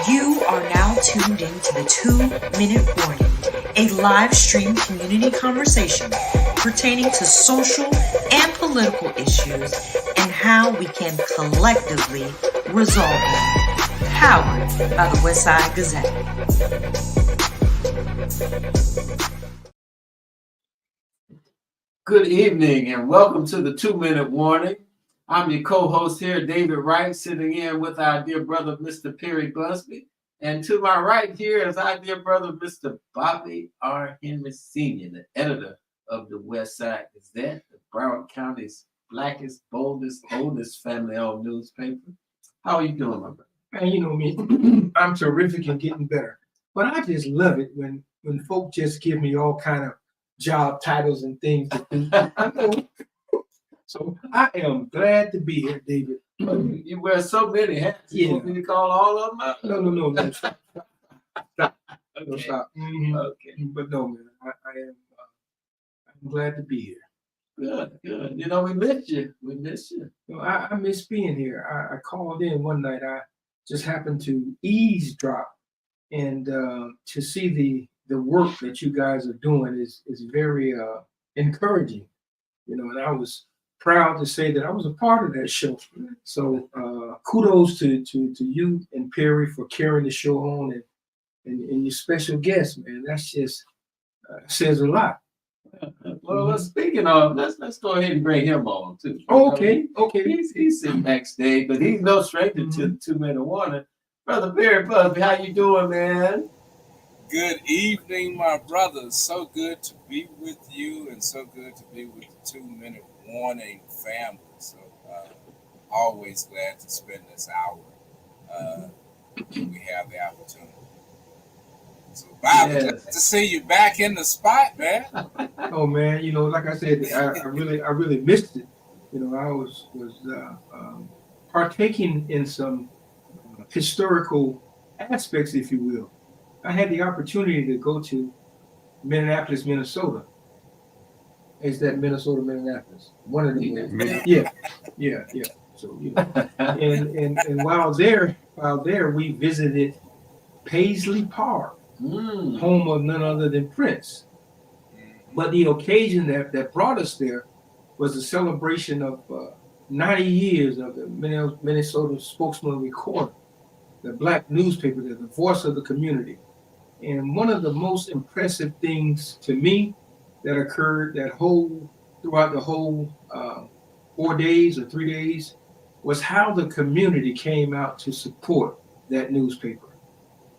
You are now tuned into the 2-Minute Warning, a live stream community conversation pertaining to social and political issues and how we can collectively resolve them. Powered by the Westside Gazette. Good evening and welcome to the 2-Minute Warning. I'm your co-host here, David Wright, sitting in with our dear brother, Mr. Perry Busby. And to my right here is our dear brother, Mr. Bobby R. Henry Sr., the editor of the Westside Gazette, the Broward County's blackest, boldest, oldest family-owned newspaper. How are you doing, my brother? Man, you know me, I'm terrific and getting better. But I just love it when folk just give me all kind of job titles and things to do. So I am glad to be here, David. You wear so many hats. You want me to call all of them out? No. Stop. Okay. Stop. Mm-hmm. Okay. But no, man, I'm glad to be here. Good. You know, we miss you. I miss being here. I called in one night. I just happened to eavesdrop, and to see the work that you guys are doing is very encouraging. You know, and I was proud to say that I was a part of that show. So kudos to you and Perry for carrying the show on, and your special guest, man. That's just says a lot. Well, speaking of, let's go ahead and bring him on too. Okay. He's sitting backstage, but he's no stranger to the 2-Minute Warning. Brother Perry Busby, how you doing, man? Good evening, my brothers. So good to be with you, and so good to be with the 2-Minute Warning family. So always glad to spend this hour when we have the opportunity. So, Bobby, glad to see you back in the spot, man. Oh man, you know, like I said, I really missed it. You know, I was partaking in some historical aspects, if you will. I had the opportunity to go to Minneapolis, Minnesota. Is that Minnesota? One of them. Yeah. So you know, and while there, we visited Paisley Park, home of none other than Prince. But the occasion that brought us there was a celebration of 90 years of the Minnesota Spokesman Recorder, the black newspaper, the voice of the community. And one of the most impressive things to me that occurred throughout the whole 4 days or 3 days was how the community came out to support that newspaper.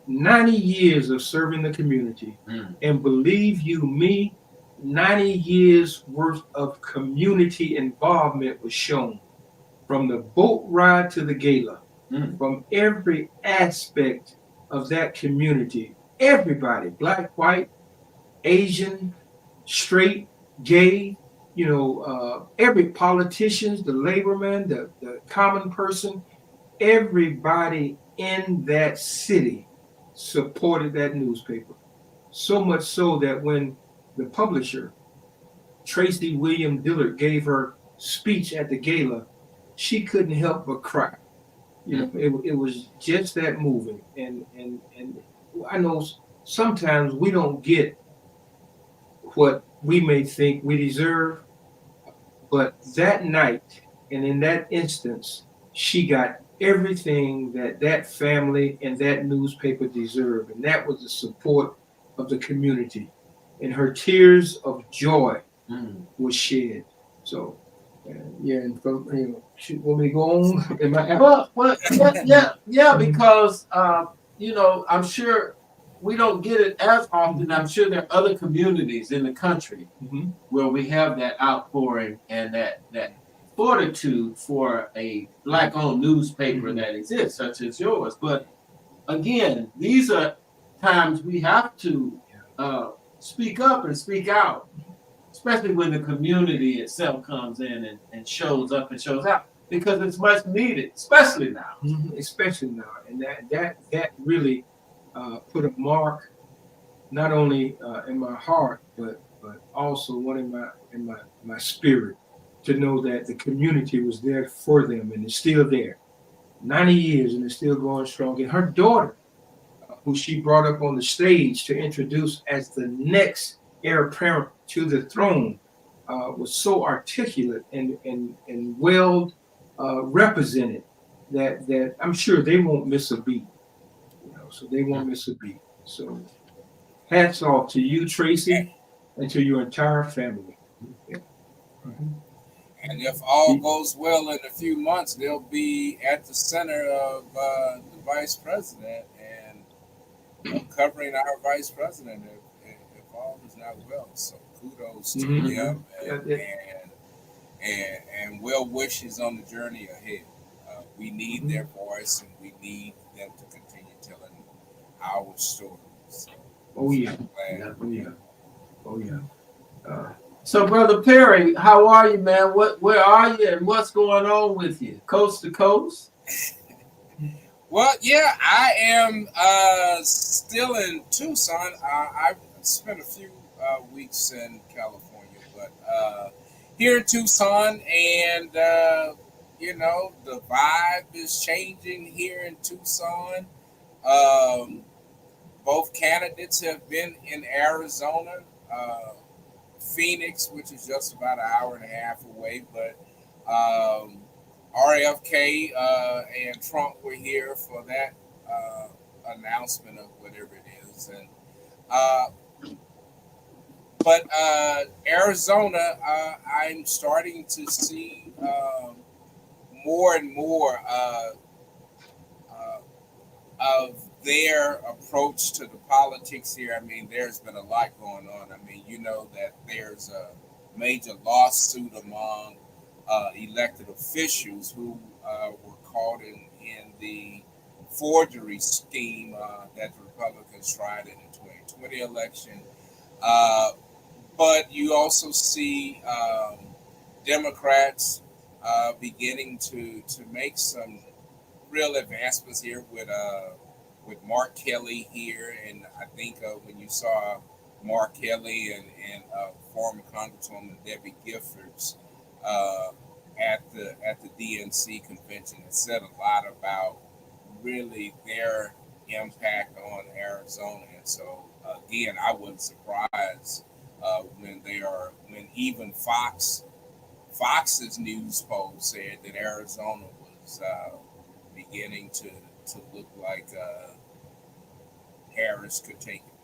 90 years of serving the community, and believe you me, 90 years worth of community involvement was shown, from the boat ride to the gala, from every aspect of that community. Everybody, black, white, Asian, straight, gay, you know, every politician, the laborman, the common person, everybody in that city supported that newspaper. So much so that when the publisher, Tracy William Dillard, gave her speech at the gala, she couldn't help but cry. You know, it was just that moving. And I know sometimes we don't get what we may think we deserve, but that night and in that instance, she got everything that family and that newspaper deserved, and that was the support of the community. And her tears of joy was shed. So, and from, you know, want me to go on? Because you know, I'm sure we don't get it as often. I'm sure there are other communities in the country where we have that outpouring and that fortitude for a black-owned newspaper that exists, such as yours. But again, these are times we have to speak up and speak out, especially when the community itself comes in and shows up and shows out, because it's much needed, especially now. Especially now, and that really put a mark not only in my heart, but also one in my spirit, to know that the community was there for them and it's still there. 90 years and it's still going strong. And her daughter who she brought up on the stage to introduce as the next heir apparent to the throne, was so articulate and well represented that I'm sure they won't miss a beat. So they won't miss a beat. So hats off to you, Tracy, and to your entire family. Yeah. Mm-hmm. And if all goes well in a few months, they'll be at the center of the vice president and covering our vice president if all is not well. So kudos to them and well wishes on the journey ahead. We need their voice, and we need them to continue telling our story. So, oh yeah. So, Brother Perry, how are you, man? Where are you, and what's going on with you? Coast to coast? Well, yeah, I am still in Tucson. I've spent a few weeks in California, but here in Tucson, and the vibe is changing here in Tucson. Both candidates have been in Arizona, Phoenix, which is just about an hour and a half away, but RFK and Trump were here for that announcement of whatever it is, and but Arizona, I'm starting to see more and more of their approach to the politics here. I mean, there's been a lot going on. I mean, you know that there's a major lawsuit among elected officials who were caught in the forgery scheme that the Republicans tried in the 2020 election. But you also see Democrats beginning to make some real advancements here with Mark Kelly here, and I think when you saw Mark Kelly and former Congresswoman Debbie Giffords at the DNC convention, it said a lot about really their impact on Arizona. And so again, I wasn't surprised when even Fox's news poll said that Arizona was beginning to look like Harris could take it.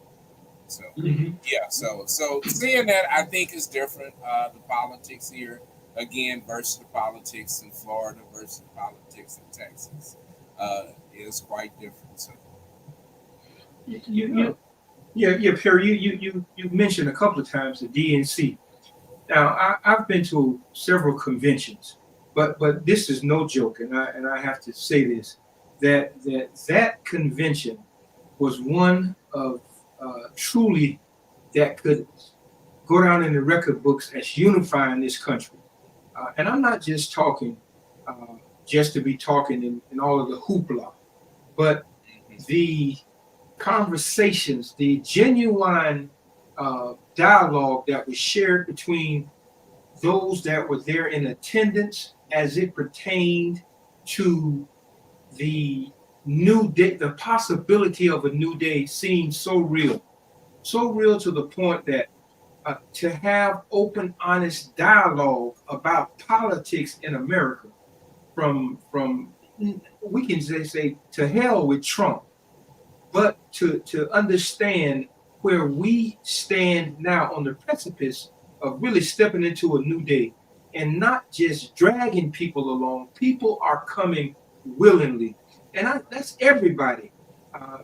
So yeah, so seeing that, I think is different. The politics here again versus the politics in Florida versus the politics in Texas is quite different. So Perry, you mentioned a couple of times the DNC. Now I've been to several conventions, but this is no joke, and I have to say this, that convention was one of truly that could go down in the record books as unifying this country. And I'm not just talking just to be talking in all of the hoopla, but the conversations, the genuine dialogue that was shared between those that were there in attendance as it pertained to the new day, the possibility of a new day seemed so real to the point that to have open, honest dialogue about politics in America, from we can say to hell with Trump, but to understand where we stand now on the precipice of really stepping into a new day and not just dragging people along. People are coming willingly, and that's everybody. I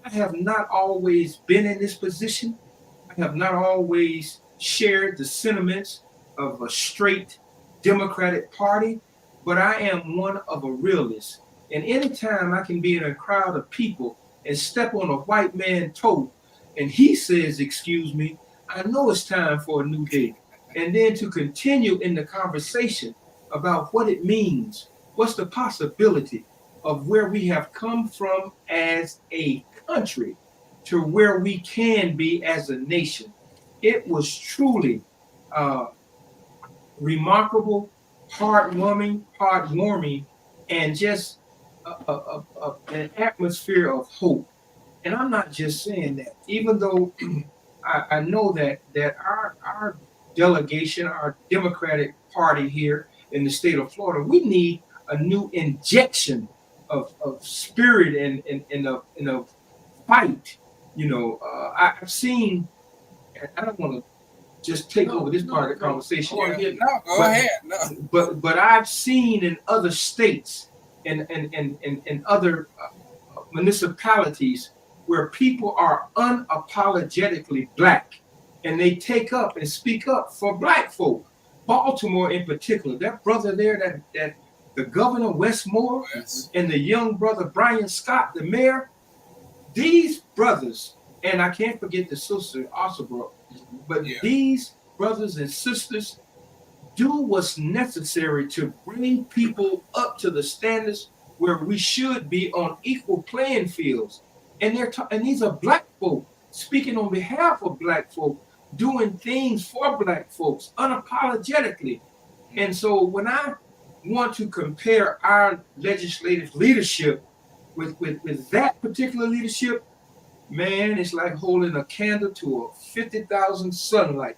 have not always been in this position. I have not always shared the sentiments of a straight Democratic Party, but I am one of a realist. And anytime I can be in a crowd of people and step on a white man's toe and he says, "Excuse me," I know it's time for a new day. And then to continue in the conversation about what it means, what's the possibility of where we have come from as a country to where we can be as a nation. It was truly remarkable, heartwarming, and just an atmosphere of hope. And I'm not just saying that, even though I know that our delegation, our Democratic Party here in the state of Florida, we need a new injection of spirit and a fight. I've seen, and I don't want to just take over this part of the conversation. Go ahead. No. But I've seen in other states and other municipalities where people are unapologetically black, and they take up and speak up for black folk. Baltimore in particular, that brother there, that the governor Westmore, Yes. and the young brother Brian Scott, the mayor, these brothers, and I can't forget the sister Ossobrook, but these brothers and sisters do what's necessary to bring people up to the standards where we should be on equal playing fields. And and these are black folk speaking on behalf of black folk, doing things for black folks unapologetically. And so when I want to compare our legislative leadership with that particular leadership, man, it's like holding a candle to a 50,000 sunlight.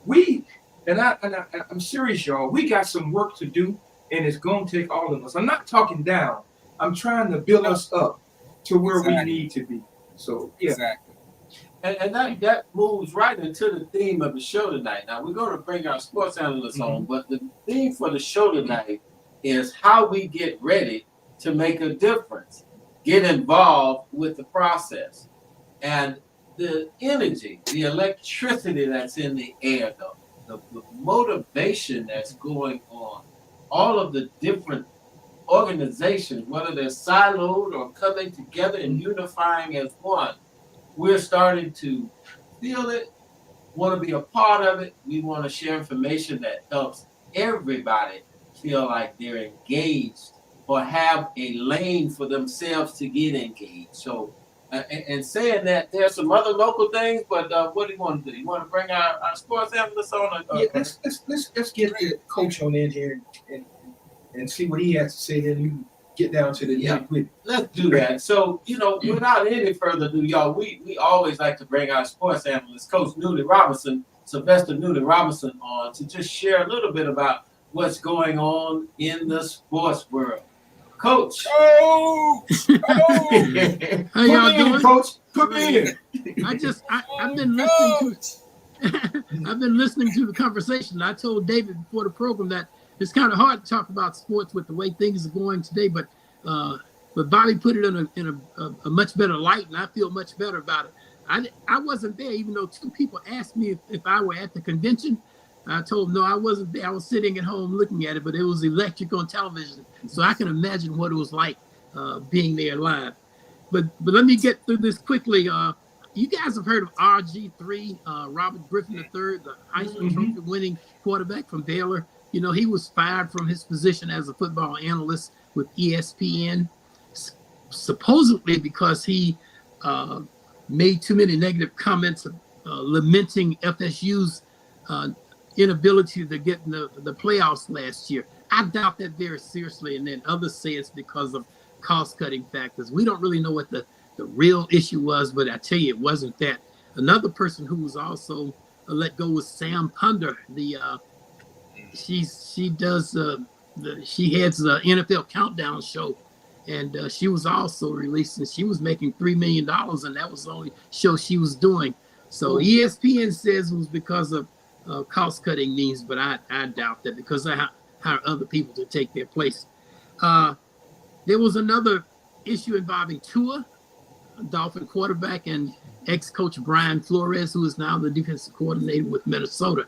I'm serious, y'all. We got some work to do, and it's going to take all of us. I'm not talking down. I'm trying to build us up to where we need to be. So, yeah. Exactly. And that moves right into the theme of the show tonight. Now, we're going to bring our sports analysts on, but the theme for the show tonight is how we get ready to make a difference, get involved with the process. And the energy, the electricity that's in the air, the motivation that's going on, all of the different organizations, whether they're siloed or coming together and unifying as one, we're starting to feel it, want to be a part of it. We want to share information that helps everybody feel like they're engaged or have a lane for themselves to get engaged. So, and saying that, there's some other local things, but what do you want to do? You want to bring our sports analyst on? Yeah, let's get the coach on in here and see what he has to say. Then we can get down to the nitty-gritty. Let's do that. So, without any further ado, y'all, we always like to bring our sports analyst, Coach Sylvester Newton Robinson, on to just share a little bit about what's going on in the sports world. Coach. How y'all doing? Coach, put me in. I've been listening to I've been listening to the conversation. I told David before the program that it's kind of hard to talk about sports with the way things are going today, but Bobby put it in a much better light, and I feel much better about it. I wasn't there, even though two people asked me if I were at the convention. I told them no, I wasn't there. I was sitting at home looking at it, but it was electric on television, so I can imagine what it was like being there live. But let me get through this quickly. You guys have heard of RG3, Robert Griffin III, the Heisman Trophy winning quarterback from Baylor. He was fired from his position as a football analyst with ESPN, supposedly because he made too many negative comments, lamenting FSU's inability to get in the playoffs last year. I doubt that very seriously, and then others say it's because of cost-cutting factors. We don't really know what the real issue was, but I tell you, it wasn't that. Another person who was also let go was Sam Ponder. She heads the NFL Countdown show, and she was also released, and she was making $3 million, and that was the only show she was doing. So ESPN says it was because of cost-cutting needs, but I doubt that, because I hire other people to take their place. There was another issue involving Tua, Dolphin quarterback, and ex-coach Brian Flores, who is now the defensive coordinator with Minnesota.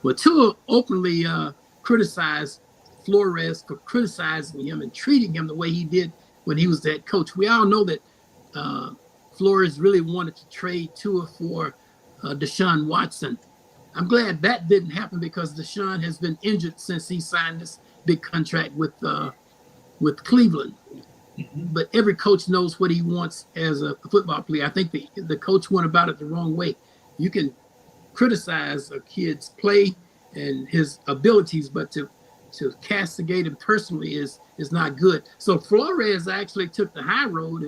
Well, Tua openly criticized Flores for criticizing him and treating him the way he did when he was the head coach. We all know that Flores really wanted to trade Tua for Deshaun Watson. I'm glad that didn't happen, because Deshaun has been injured since he signed this big contract with Cleveland. But every coach knows what he wants as a football player. I think the coach went about it the wrong way. You can criticize a kid's play and his abilities, but to castigate him personally is not good. So Flores actually took the high road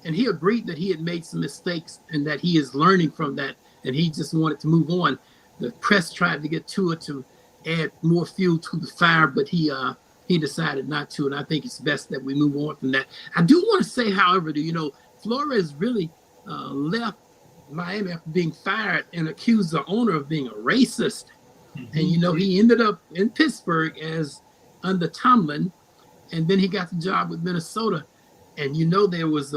and he agreed that he had made some mistakes and that he is learning from that, and he just wanted to move on. The press tried to get to it to add more fuel to the fire, but he decided not to, and I think it's best that we move on from that. I do want to say, however, Flores really left Miami after being fired and accused the owner of being a racist. And he ended up in Pittsburgh as under Tomlin, and then he got the job with Minnesota. And there was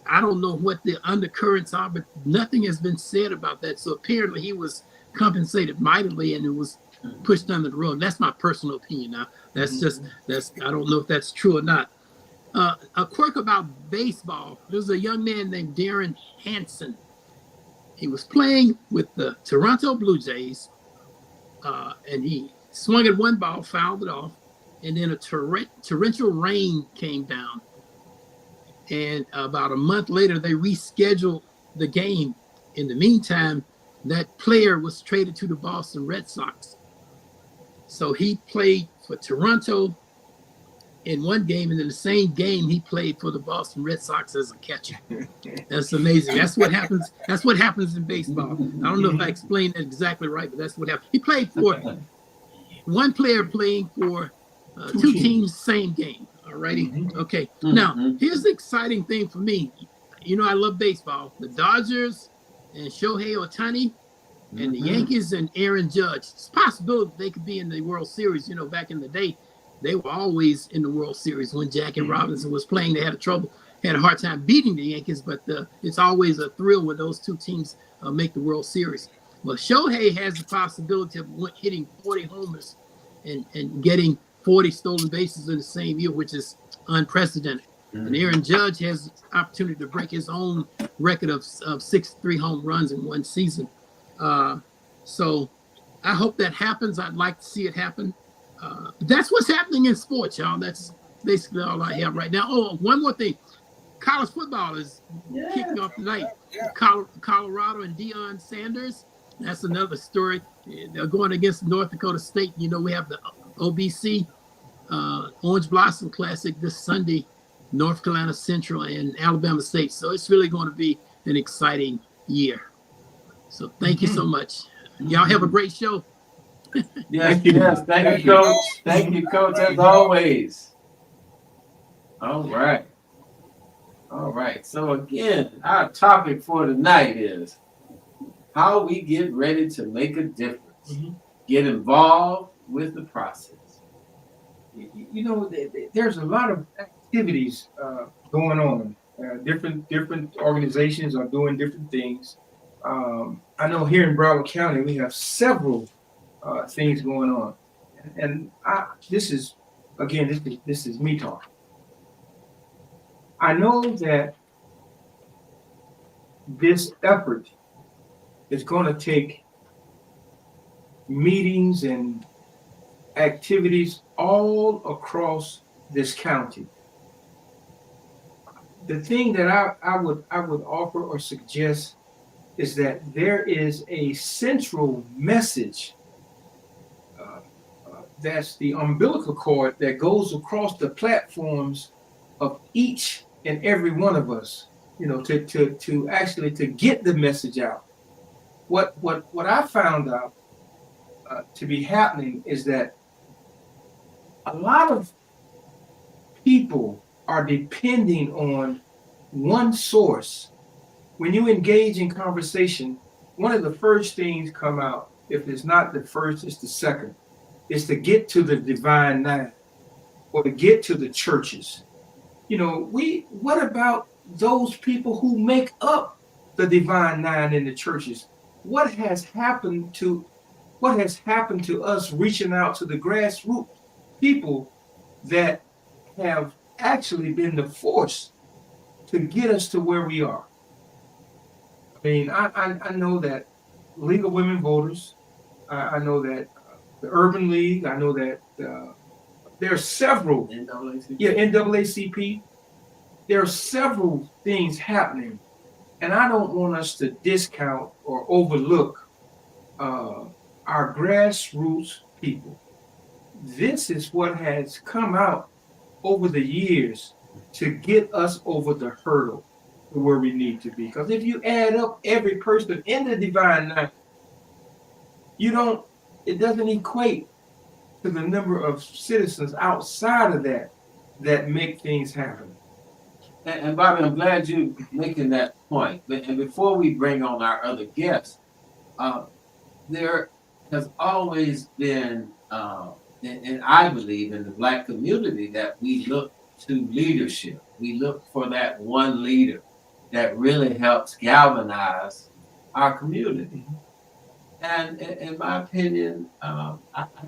I don't know what the undercurrents are, but nothing has been said about that. So apparently he was compensated mightily, and it was pushed under the rug. That's my personal opinion. Now that's I don't know if that's true or not. A quirk about baseball. There's a young man named Darren Hansen. He was playing with the Toronto Blue Jays, and he swung at one ball, fouled it off, and then a torrential rain came down. And about a month later, they rescheduled the game. In the meantime, that player was traded to the Boston Red Sox. So he played for Toronto in one game, and in the same game, he played for the Boston Red Sox as a catcher. That's amazing. That's what happens. That's what happens in baseball. I don't know if I explained that exactly right, but that's what happened. He played for one player playing for two teams, same game. All righty. Okay. Now, here's the exciting thing for me. I love baseball. The Dodgers and Shohei Ohtani and the Yankees and Aaron Judge. It's possible they could be in the World Series. Back in the day, they were always in the World Series. When Jackie Robinson was playing, they had a hard time beating the Yankees, but it's always a thrill when those two teams make the World Series. Well, Shohei has the possibility of hitting 40 homers and getting 40 stolen bases in the same year, which is unprecedented. And Aaron Judge has the opportunity to break his own record of 63 home runs in one season. So I hope that happens. I'd like to see it happen. That's what's happening in sports, y'all. That's basically all I have right now. Oh, one more thing. College football is kicking off tonight. Colorado and Deion Sanders. That's another story. They're going against North Dakota State. We have the OBC Orange Blossom Classic this Sunday, North Carolina Central and Alabama State. So it's really going to be an exciting year. So thank you so much. Y'all have a great show. Yes, thank you, Coach. Thank you, Coach, as always. All right. So again, our topic for tonight is how we get ready to make a difference. Get involved with the process. There's a lot of activities going on. Different organizations are doing different things. I know here in Broward County we have several things going on, and this is me talking. I know that this effort is going to take meetings and activities all across this county. The thing that I would offer or suggest is that there is a central message that's the umbilical cord that goes across the platforms of each and every one of us, to actually to get the message out. What I found out to be happening is that a lot of people are depending on one source. When you engage in conversation, one of the first things come out, if it's not the first, it's the second, is to get to the Divine Nine or to get to the churches. What about those people who make up the Divine Nine in the churches? What has happened to us reaching out to the grassroots people that have actually been the force to get us to where we are? I mean, I know that League of Women Voters, I know that the Urban League, I know that there are several, NAACP, there are several things happening, and I don't want us to discount or overlook our grassroots people. This is what has come out over the years to get us over the hurdle. where we need to be. Because if you add up every person in the Divine Nine, it doesn't equate to the number of citizens outside of that make things happen. And Bobby, I'm glad you're making that point. And before we bring on our other guests, there has always been, and I believe in the Black community, that we look to leadership. We look for that one leader that really helps galvanize our community. And in my opinion, I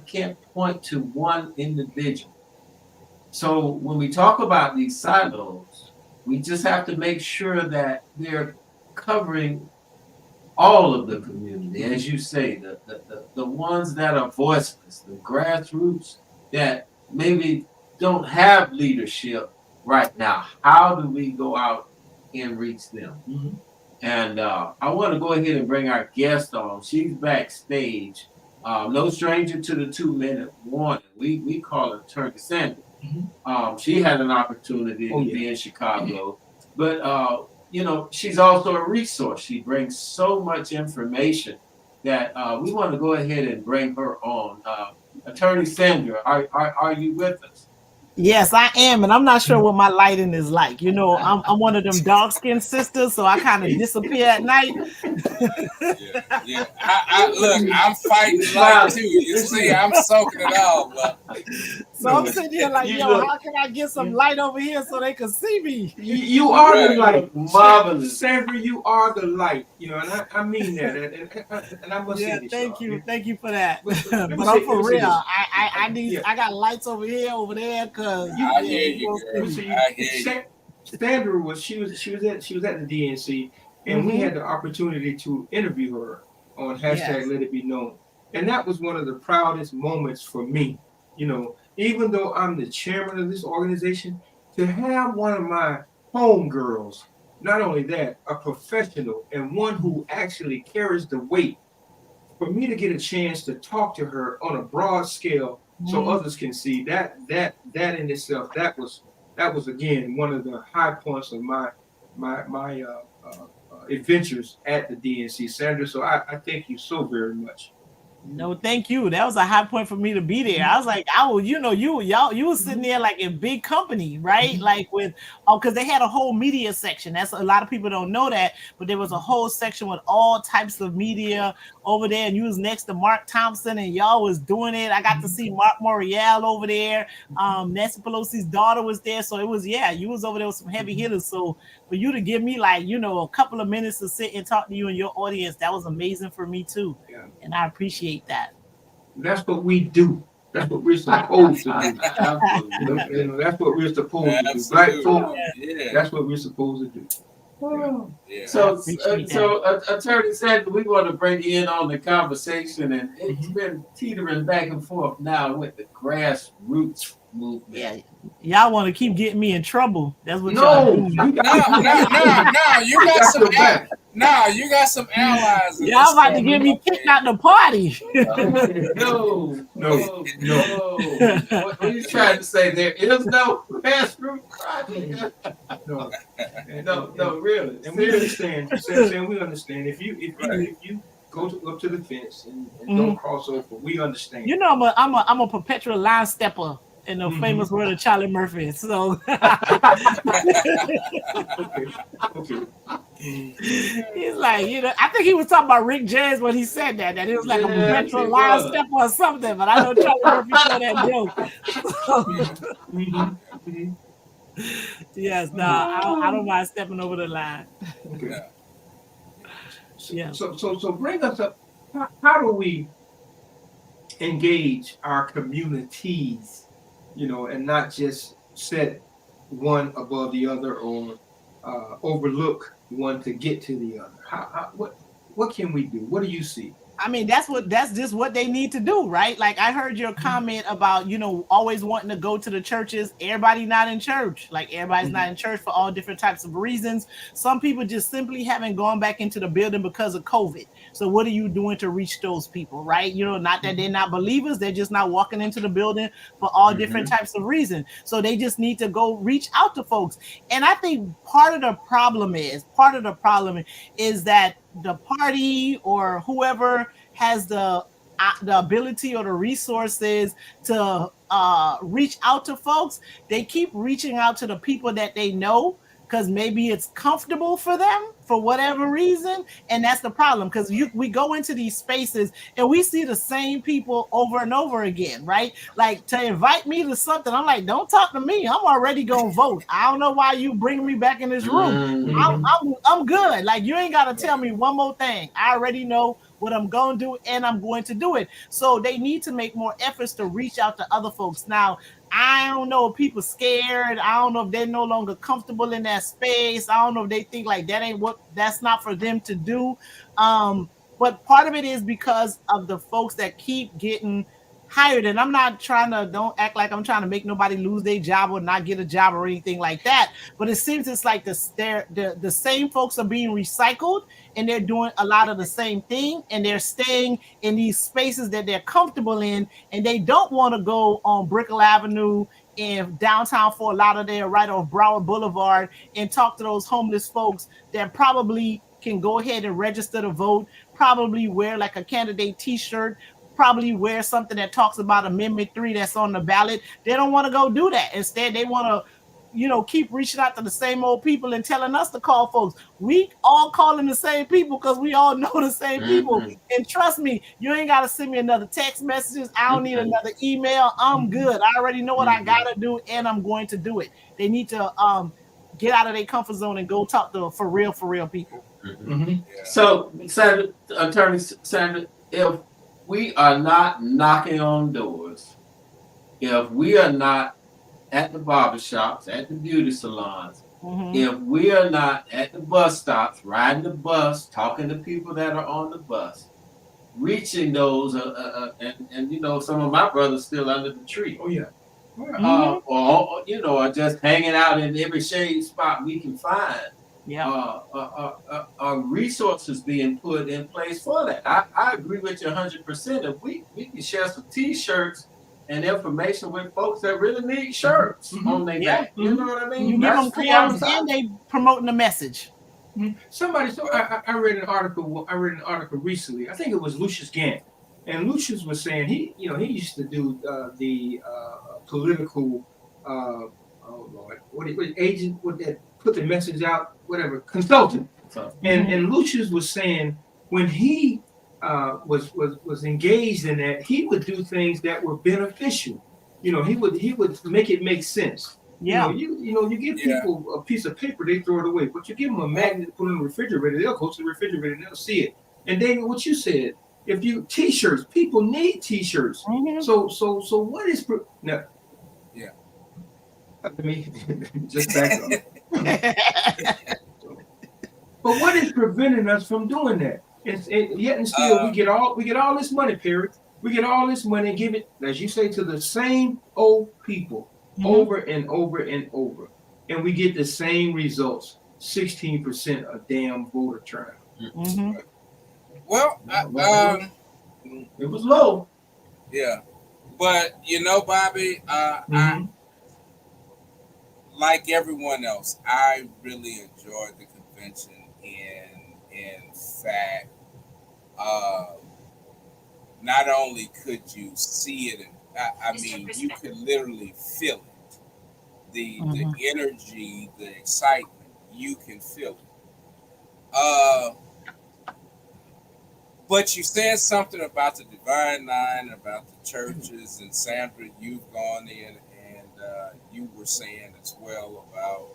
can't point to one individual. So when we talk about these silos, we just have to make sure that they're covering all of the community, as you say, the ones that are voiceless, the grassroots that maybe don't have leadership right now. How do we go out and reach them? And I want to go ahead and bring our guest on. She's backstage. No stranger to the 2-minute warning. We call her Attorney Sandra. She had an opportunity to be in Chicago, but she's also a resource. She brings so much information that we want to go ahead and bring her on. Attorney Sandra, are you with us? Yes, I am, and I'm not sure what my lighting is like. I'm one of them dark-skinned sisters, so I kind of disappear at night. Yeah. Look, I'm fighting light too. You see, I'm soaking it all. So I'm sitting here like, how can I get some light over here so they can see me? You are the light, marvelous. Sandra. You are the light. And I mean that, and I must say this. Thank you for that. But I'm for real. I got lights over here, over there, cause I hear you, girl. I hear you. Sandra she was at the DNC, and we had the opportunity to interview her on hashtag Let It Be Known, and that was one of the proudest moments for me. Even though I'm the chairman of this organization, to have one of my homegirls, not only that, a professional and one who actually carries the weight, for me to get a chance to talk to her on a broad scale so others can see that in itself, that was again one of the high points of my adventures at the DNC, Sandra. So I thank you so very much. No, thank you. That was a high point for me to be there. I was like, you was sitting there like in big company, right? Like with, because they had a whole media section. That's a lot of people don't know that, but there was a whole section with all types of media over there, and you was next to Mark Thompson, and y'all was doing it. I got to see Mark Morial over there. Nancy Pelosi's daughter was there, so it was you was over there with some heavy hitters. So for you to give me like a couple of minutes to sit and talk to you and your audience, that was amazing for me too, and I appreciate that. That's what we do. That's what we're supposed to do. That's what we're supposed to do. Black folk, that's what we're supposed to do. So Attorney Sandra, we want to bring you in on the conversation, and it's been teetering back and forth now with the grassroots movement. Y'all want to keep getting me in trouble. That's what y'all do. No, you got some allies. Y'all about to get me kicked out the party. No. What are you trying to say? There is no grassroots project. No, really. And we understand. We understand. If you go up to the fence and don't cross over, we understand. I'm a perpetual line stepper. In the famous word of Charlie Murphy. So he's like, I think he was talking about Rick James when he said that it was like a perpetual line step or something, but I know Charlie Murphy said that joke. Yes, I don't mind stepping over the line. Okay. So bring us up. How do we engage our communities? And not just set one above the other or overlook one to get to the other. What can we do? What do you see? I mean, that's just what they need to do, right? Like I heard your comment about, always wanting to go to the churches. Everybody not in church. Like everybody's not in church for all different types of reasons. Some people just simply haven't gone back into the building because of COVID. So what are you doing to reach those people, right? Not that they're not believers, they're just not walking into the building for all different types of reasons. So they just need to go reach out to folks. And I think part of the problem is that the party or whoever has the ability or the resources to reach out to folks, they keep reaching out to the people that they know because maybe it's comfortable for them for whatever reason. And that's the problem, because we go into these spaces and we see the same people over and over again, right? Like to invite me to something, I'm like, don't talk to me. I'm already gonna vote. I don't know why you bring me back in this room. I'm good. Like you ain't gotta tell me one more thing. I already know what I'm going to do, and I'm going to do it. So they need to make more efforts to reach out to other folks. Now, I don't know if people scared. I don't know if they're no longer comfortable in that space. I don't know if they think like that's not for them to do. But part of it is because of the folks that keep getting hired. And I'm not don't act like I'm trying to make nobody lose their job or not get a job or anything like that. But it seems it's like the same folks are being recycled, and they're doing a lot of the same thing, and they're staying in these spaces that they're comfortable in, and they don't want to go on Brickell Avenue in downtown Fort Lauderdale, right off Broward Boulevard, and talk to those homeless folks that probably can go ahead and register to vote, probably wear like a candidate t-shirt, probably wear something that talks about Amendment 3 that's on the ballot. They don't want to go do that. Instead, they want to keep reaching out to the same old people and telling us to call folks. We all calling the same people because we all know the same people. And trust me, you ain't got to send me another text messages. I don't need another email. I'm good. I already know what I got to do, and I'm going to do it. They need to get out of their comfort zone and go talk to for real people. So, Sandra, Attorney Sandra, if we are not knocking on doors, if we are not at the barbershops, at the beauty salons, if we are not at the bus stops, riding the bus, talking to people that are on the bus, reaching those, and some of my brothers still under the tree. Oh yeah. Or just hanging out in every shade spot we can find. Yeah. Resources being put in place for that. I agree with you 100%. If we can share some T-shirts and information with folks that really need shirts on their back. You know what I mean? You give them clothes and they promoting the message. Somebody, I read an article. I read an article recently. I think it was Lucius Gant, and Lucius was saying he used to do the political agent that put the message out, whatever, consultant. And Lucius was saying when he was engaged in that, he would do things that were beneficial. He would make it make sense. Yeah. You give people a piece of paper, they throw it away. But you give them a magnet to put in the refrigerator, they'll go to the refrigerator and they'll see it. And David, what you said, if you T-shirts, people need T-shirts. So what is now? Yeah. Let me just back up. But what is preventing us from doing that? And still we get all this money, Perry. We get all this money and give it, as you say, to the same old people over and over and over, and we get the same results. 16% of damn voter turnout. Well, it was low. Yeah, but Bobby, I like everyone else, I really enjoyed the convention. In fact, not only could you see it, you could literally feel it. The energy, the excitement, you can feel it. But you said something about the Divine Nine, about the churches, and Sandra, you've gone in and you were saying as well about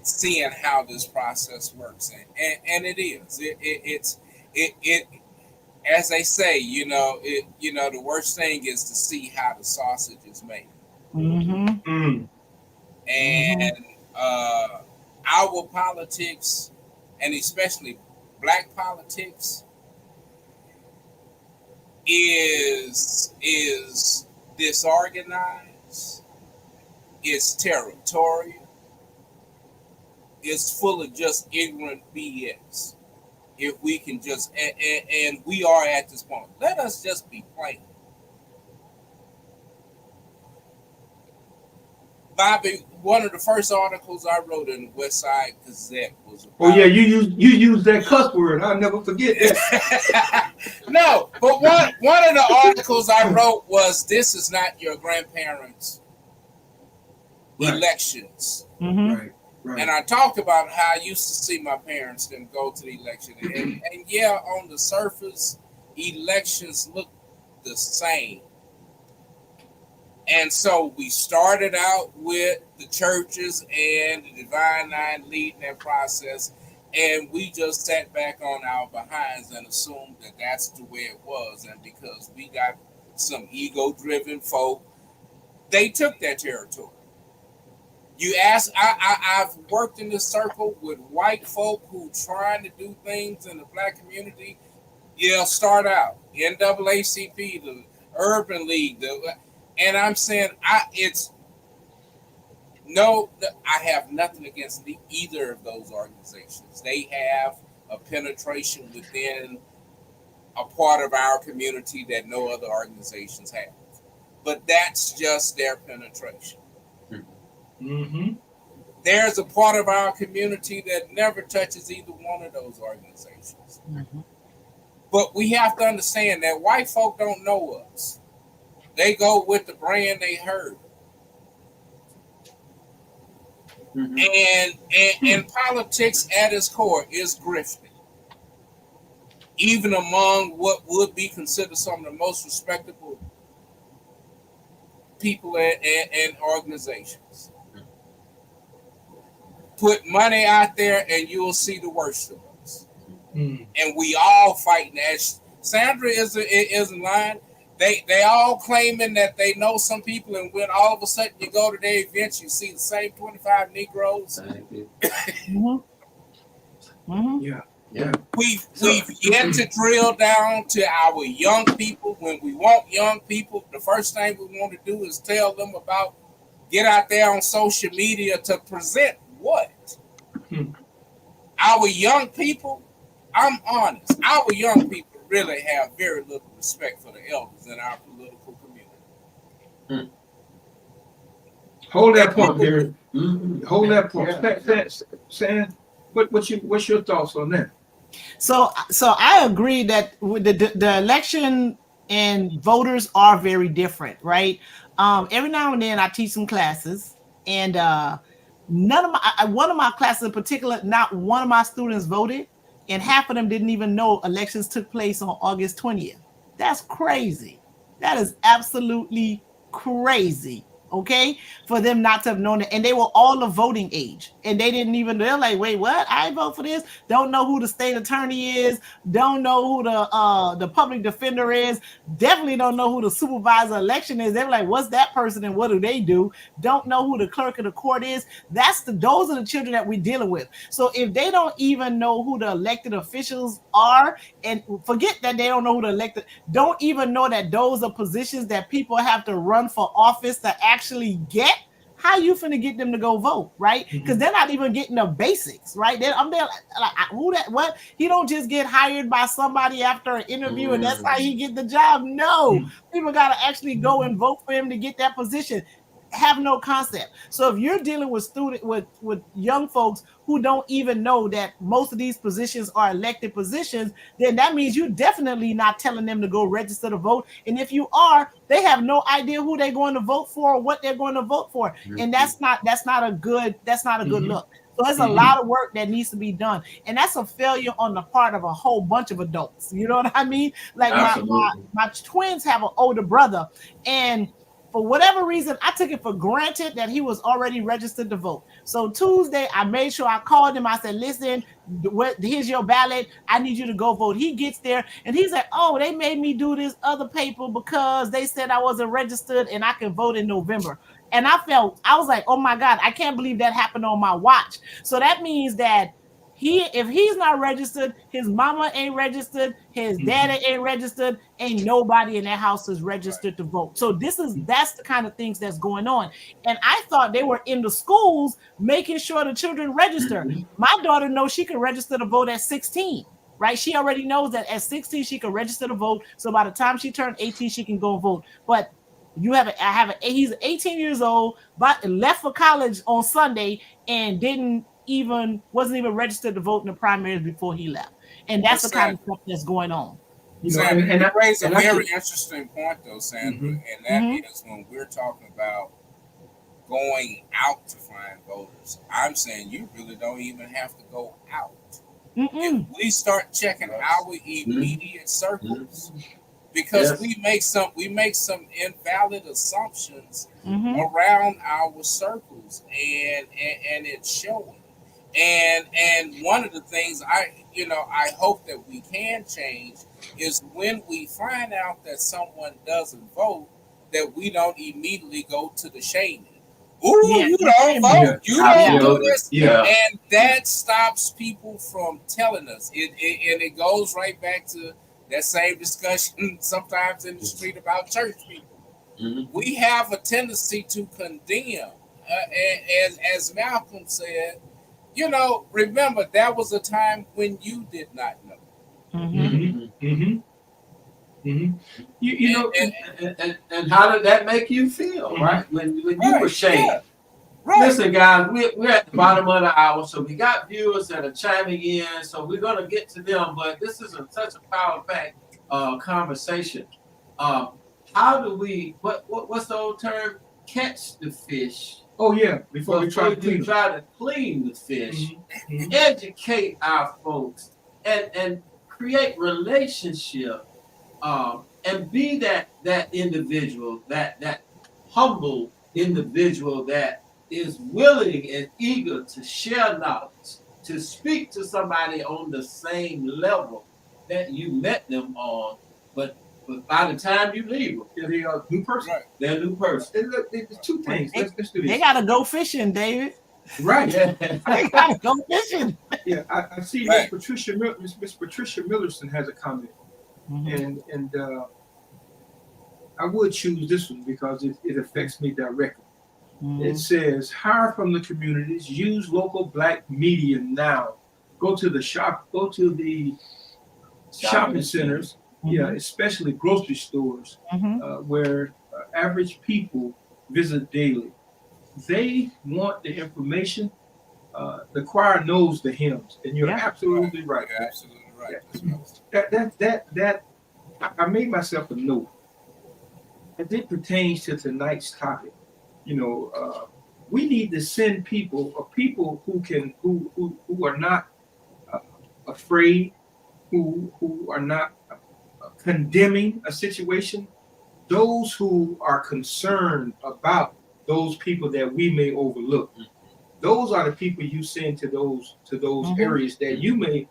seeing how this process works, and it is. It as they say, the worst thing is to see how the sausage is made. And our politics, and especially black politics is disorganized, it's territorial, it's full of just ignorant BS. If we can just, and we are at this point, let us just be plain. Bobby, one of the first articles I wrote in the Westside Gazette was about... Oh yeah, you use that cuss word. I'll never forget that. No, but one of the articles I wrote was, "This is not your grandparents' elections." Right. And I talked about how I used to see my parents then go to the election. And yeah, on the surface, elections look the same. And so we started out with the churches and the Divine Nine leading that process. And we just sat back on our behinds and assumed that that's the way it was. And because we got some ego-driven folk, they took that territory. You ask, I've worked in this circle with white folk who trying to do things in the black community. Yeah, start out NAACP, the Urban League, and I'm saying I have nothing against either of those organizations. They have a penetration within a part of our community that no other organizations have, but that's just their penetration. Mm-hmm. There's a part of our community that never touches either one of those organizations. Mm-hmm. But we have to understand that white folk don't know us. They go with the brand they heard. Mm-hmm. And politics at its core is grifting. Even among what would be considered some of the most respectable people and organizations. Put money out there and you'll see the worst of us. Mm. And we all fighting. As Sandra isn't lying. They all claiming that they know some people, and when all of a sudden you go to their events, you see the same 25 Negroes. Mm-hmm. Mm-hmm. Yeah. We've yet to drill down to our young people. When we want young people, the first thing we want to do is tell them about, get out there on social media to present what? Our young people, I'm honest, our young people really have very little respect for the elders in our political community. Hold that point, Barry. Hold that point. Sam, what's your thoughts on that? So I agree that the election and voters are very different, right? Every now and then I teach some classes, and one of my classes in particular, not one of my students voted, and half of them didn't even know elections took place on August 20th. That's crazy. That is absolutely crazy. Okay, for them not to have known it, and they were all of voting age, and they didn't even. They're like, wait, what? I vote for this. Don't know who the state attorney is. Don't know who the public defender is. Definitely don't know who the supervisor election is. They're like, what's that person and what do they do? Don't know who the clerk of the court is. Those are the children that we're dealing with. So if they don't even know who the elected officials are, and forget that they don't know who the elected, don't even know that those are positions that people have to run for office to actually get, how you finna get them to go vote, right? Because they're not even getting the basics, right? I'm there like, who that, what? He don't just get hired by somebody after an interview and that's how he get the job. No, people got to actually go and vote for him to get that position. Have no concept. So if you're dealing with with young folks who don't even know that most of these positions are elected positions, then that means you're definitely not telling them to go register to vote. And if you are, they have no idea who they're going to vote for or what they're going to vote for. And that's not a good look. So there's a lot of work that needs to be done. And that's a failure on the part of a whole bunch of adults. You know what I mean? Like my twins have an older brother, and for whatever reason, I took it for granted that he was already registered to vote. So Tuesday, I made sure I called him. I said, listen, here's your ballot. I need you to go vote. He gets there and he's like, oh, they made me do this other paper because they said I wasn't registered and I can vote in November. And I was like, oh my God, I can't believe that happened on my watch. So that means that if he's not registered, his mama ain't registered, his daddy ain't registered, ain't nobody in that house is registered to vote. So that's the kind of things that's going on. And I thought they were in the schools making sure the children register. My daughter knows she can register to vote at 16. Right, she already knows that at 16 she can register to vote. So by the time she turned 18, she can go vote. But he's 18 years old, but left for college on Sunday and wasn't even registered to vote in the primaries before he left. And that's the kind of stuff that's going on. Sandra, you raised a very interesting point, though, Sandra, and that is when we're talking about going out to find voters. I'm saying you really don't even have to go out. If we start checking our immediate circles, because we make some invalid assumptions around our circles, and it's showing. And one of the things I hope that we can change is when we find out that someone doesn't vote, that we don't immediately go to the shaming. You don't vote. You don't do this. And that stops people from telling us. And it goes right back to that same discussion sometimes in the street about church people. We have a tendency to condemn. As Malcolm said, remember, that was a time when you did not know. You know, and how did that make you feel, right? When you were shamed. Listen, guys, we're at the bottom of the hour, so we got viewers that are chiming in, so we're going to get to them, but this is such a power-packed conversation. How do we, what's the old term? Catch the fish. Oh, yeah, before we try to clean the fish, educate our folks, and create relationship. And be that individual, that humble individual that is willing and eager to share knowledge, to speak to somebody on the same level that you met them on, but by the time you leave them, they're a new person. Right. They're a new person. There's two things. Let's do this. They gotta go fishing, David. Right. They gotta go fishing. Yeah, I see Miss Patricia Millerson has a comment. And I would choose this one because it affects me directly. It says, hire from the communities, use local Black media now. Go to the shopping centers, especially grocery stores, where average people visit daily. They want the information. The choir knows the hymns, and you're absolutely right. You're absolutely right. That I made myself a note. As it pertains to tonight's topic, we need to send people who are not afraid, who are not condemning a situation, those who are concerned about those people that we may overlook. Those are the people you send to those areas that you may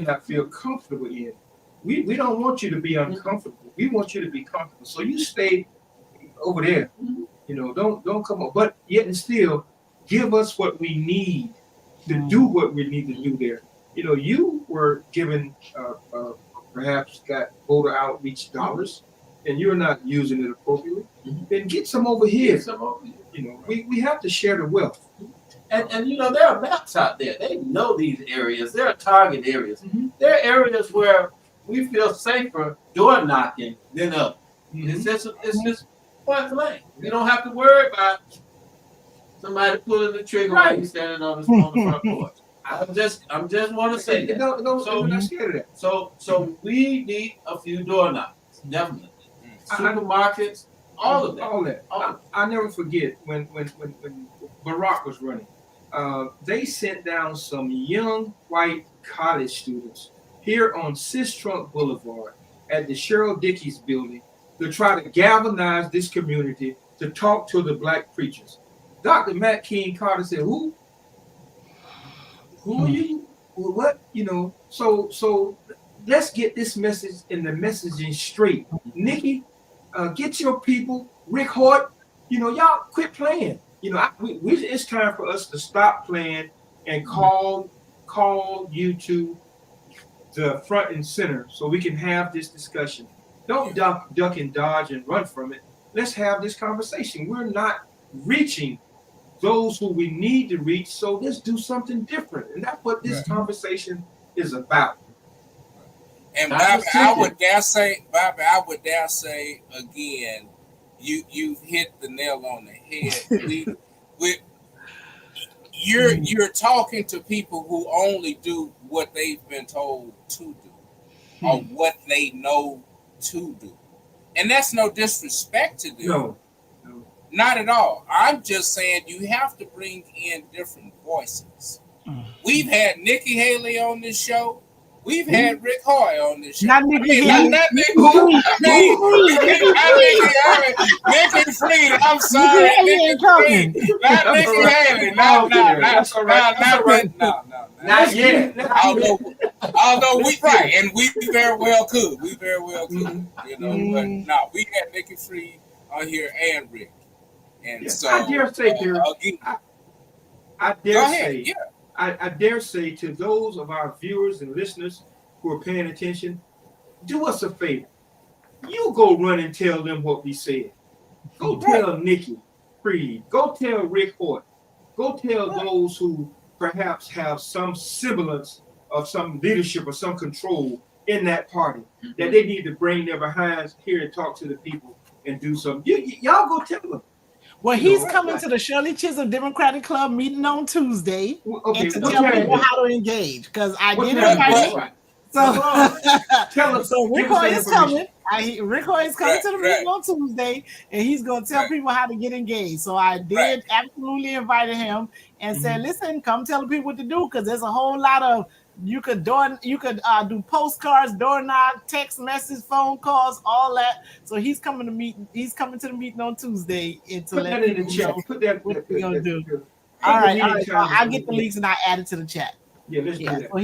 not feel comfortable in. We don't want you to be uncomfortable. We want you to be comfortable. So you stay over there. Don't come up. But yet and still, give us what we need to do what we need to do there. You were given perhaps got voter outreach dollars, and you're not using it appropriately. Then get some over here. We have to share the wealth. And there are maps out there. They know these areas. There are target areas. There are areas where we feel safer door knocking than others. It's just point blank. You don't have to worry about somebody pulling the trigger while you're standing on the front porch. I just want to say that. So we need a few door knocks, definitely. Supermarkets, all of that. I never forget when Barack was running. They sent down some young white college students here on Sistrunk Boulevard at the Cheryl Dickey's building to try to galvanize this community to talk to the Black preachers. Dr. Matt King Carter said, Who are you? What? So let's get this message and the messaging straight. Nikki, get your people. Rick Hort, y'all quit playing. It's time for us to stop playing and call call you to the front and center so we can have this discussion. Don't duck and dodge and run from it. Let's have this conversation. We're not reaching those who we need to reach, so let's do something different. And that's what this conversation is about. And Bobby, I would dare say again, you've hit the nail on the head. You're talking to people who only do what they've been told to do, or what they know to do, and that's no disrespect to them. No, not at all. I'm just saying you have to bring in different voices. We've had Nikki Haley on this show. We've had Rick Hoy on this show. Not Nikki Haley. Not Nikki. Nikki Freed. I'm sorry. Nikki Freed. Not Nikki Haley. No. Not yet. Although we right, and we very well could. You know, but no, we had Nikki Freed on here and Rick. And so I dare say, I dare say to those of our viewers and listeners who are paying attention, do us a favor. You go run and tell them what we said. Go tell Nikki Freed. Go tell Rick Hoyt. Go tell those who perhaps have some semblance of some leadership or some control in that party that they need to bring their behinds here and talk to the people and do something. Y'all go tell them. Well, he's coming to the Shirley Chisholm Democratic Club meeting on Tuesday and to tell people how to engage, because I did invite him. So Rick Hoy is coming. Rick Hoy is coming to the meeting on Tuesday, and he's going to tell people how to get engaged. So I did absolutely invite him and said, listen, come tell the people what to do, because there's a whole lot of you could do postcards, door knock, text message, phone calls, all that. So he's coming to the meeting on Tuesday and to let people know what we're gonna do. All right. I'll get the links and I'll add it to the chat. Yeah, let's do that. So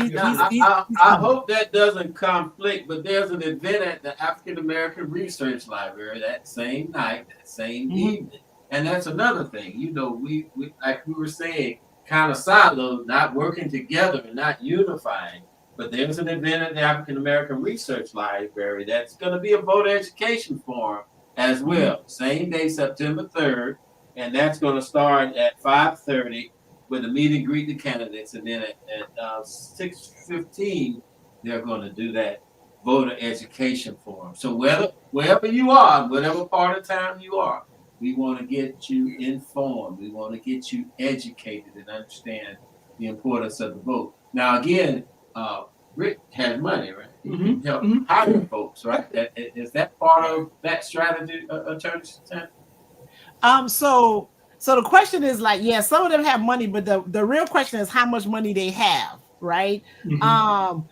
I hope that doesn't conflict, but there's an event at the African American Research Library that same night, that same evening. And that's another thing. You know, we like we were saying, kind of siloed, not working together and not unifying. But there's an event at the African American Research Library that's going to be a voter education forum as well. Same day, September 3rd, and that's going to start at 5:30 with a meet and greet the candidates, and then at 6:15 they're going to do that voter education forum. So wherever you are, whatever part of town you are, we want to get you informed. We want to get you educated and understand the importance of the vote. Now, again, Rick has money, right? He can help hire folks, right? Is that part of that strategy, Attorney Sandra? So the question is like, yeah, some of them have money, but the real question is how much money they have, right? The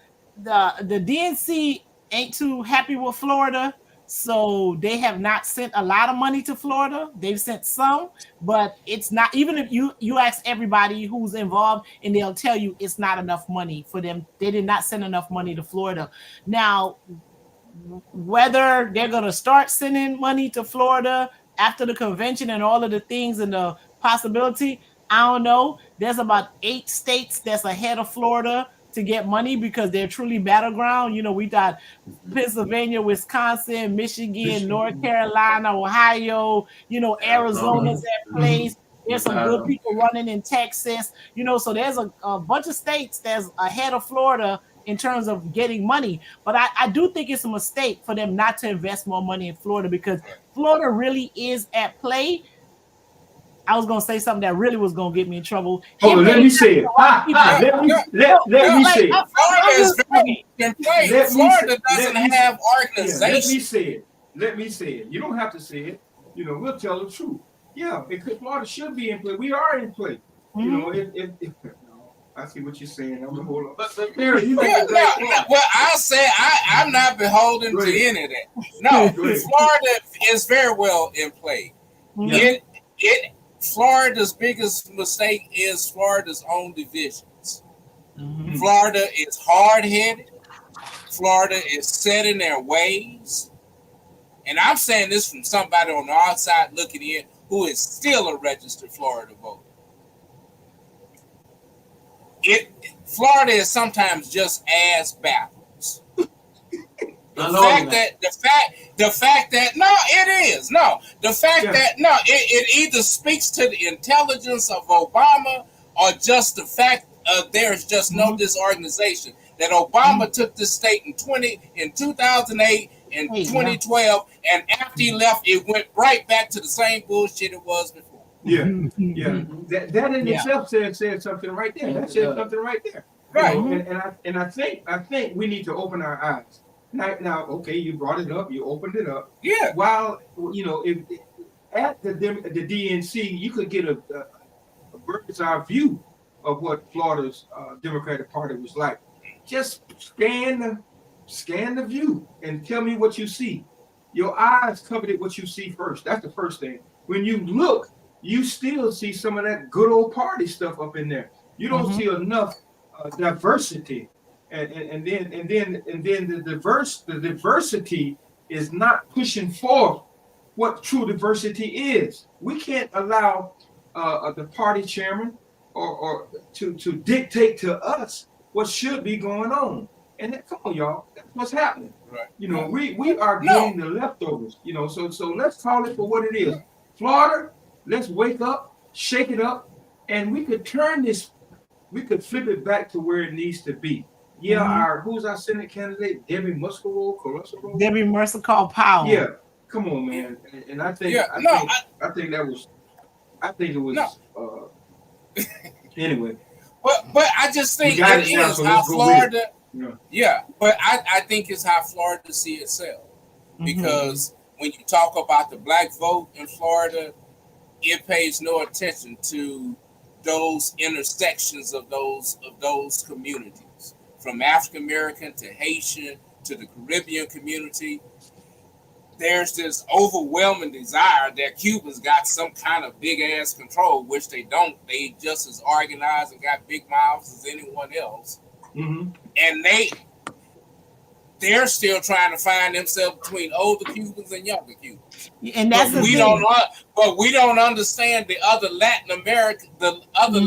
DNC ain't too happy with Florida. So they have not sent a lot of money to Florida. They've sent some, but it's not, even if you ask everybody who's involved and they'll tell you it's not enough money for them. They did not send enough money to Florida. Now, whether they're going to start sending money to Florida after the convention and all of the things and the possibility, I don't know. There's about 8 states that's ahead of Florida to get money because they're truly battleground. You know, we got Pennsylvania, Wisconsin, Michigan, North Carolina, Ohio, you know, Arizona's at place. There's some good people running in Texas, you know, so there's a bunch of states that's ahead of Florida in terms of getting money. But I do think it's a mistake for them not to invest more money in Florida, because Florida really is at play. I was going to say something that really was going to get me in trouble. Let me say it. Let me say it. Florida doesn't have organization. Let me say it. You don't have to say it. You know, we'll tell the truth. Yeah, because Florida should be in play. We are in play. You know, I see what you're saying. I'm gonna hold on. But you well, I'll say I'm not beholden to any of that. No, Florida is very well in play. Florida's biggest mistake is Florida's own divisions. Florida is hard-headed. Florida is set in their ways. And I'm saying this from somebody on the outside looking in who is still a registered Florida voter. Florida is sometimes just ass backwards. The fact that it either speaks to the intelligence of Obama or just the fact there's just no disorganization. That Obama took this state in 2008 and 2012, and after he left, it went right back to the same bullshit it was before. Yeah. That in itself said something right there. That said something right there. Right. And I think we need to open our eyes. Now, okay, you brought it up, you opened it up. Yeah. While if at the DNC, you could get a bird's eye view of what Florida's Democratic Party was like. Just scan the view and tell me what you see. Your eyes covered what you see first. That's the first thing. When you look, you still see some of that good old party stuff up in there. You don't see enough diversity, and then the diversity is not pushing forth what true diversity is. We can't allow the party chairman or to dictate to us what should be going on. And come on, y'all, that's what's happening. Right. We are getting the leftovers. So let's call it for what it is. Florida, let's wake up, shake it up, and we could turn this. We could flip it back to where it needs to be. Yeah, who's our Senate candidate? Debbie Musgrove. Debbie Musgrove Powell. Yeah, come on, man. And I think I think it was. Anyway. But I just think it is how Florida. Yeah, but I think it's how Florida see itself, because when you talk about the black vote in Florida, it pays no attention to those intersections of those communities, from African American to Haitian to the Caribbean community. There's this overwhelming desire that Cubans got some kind of big ass control, which they don't. They just as organized and got big mouths as anyone else. And they're still trying to find themselves between older Cubans and younger Cubans. And that's we don't understand the other Latin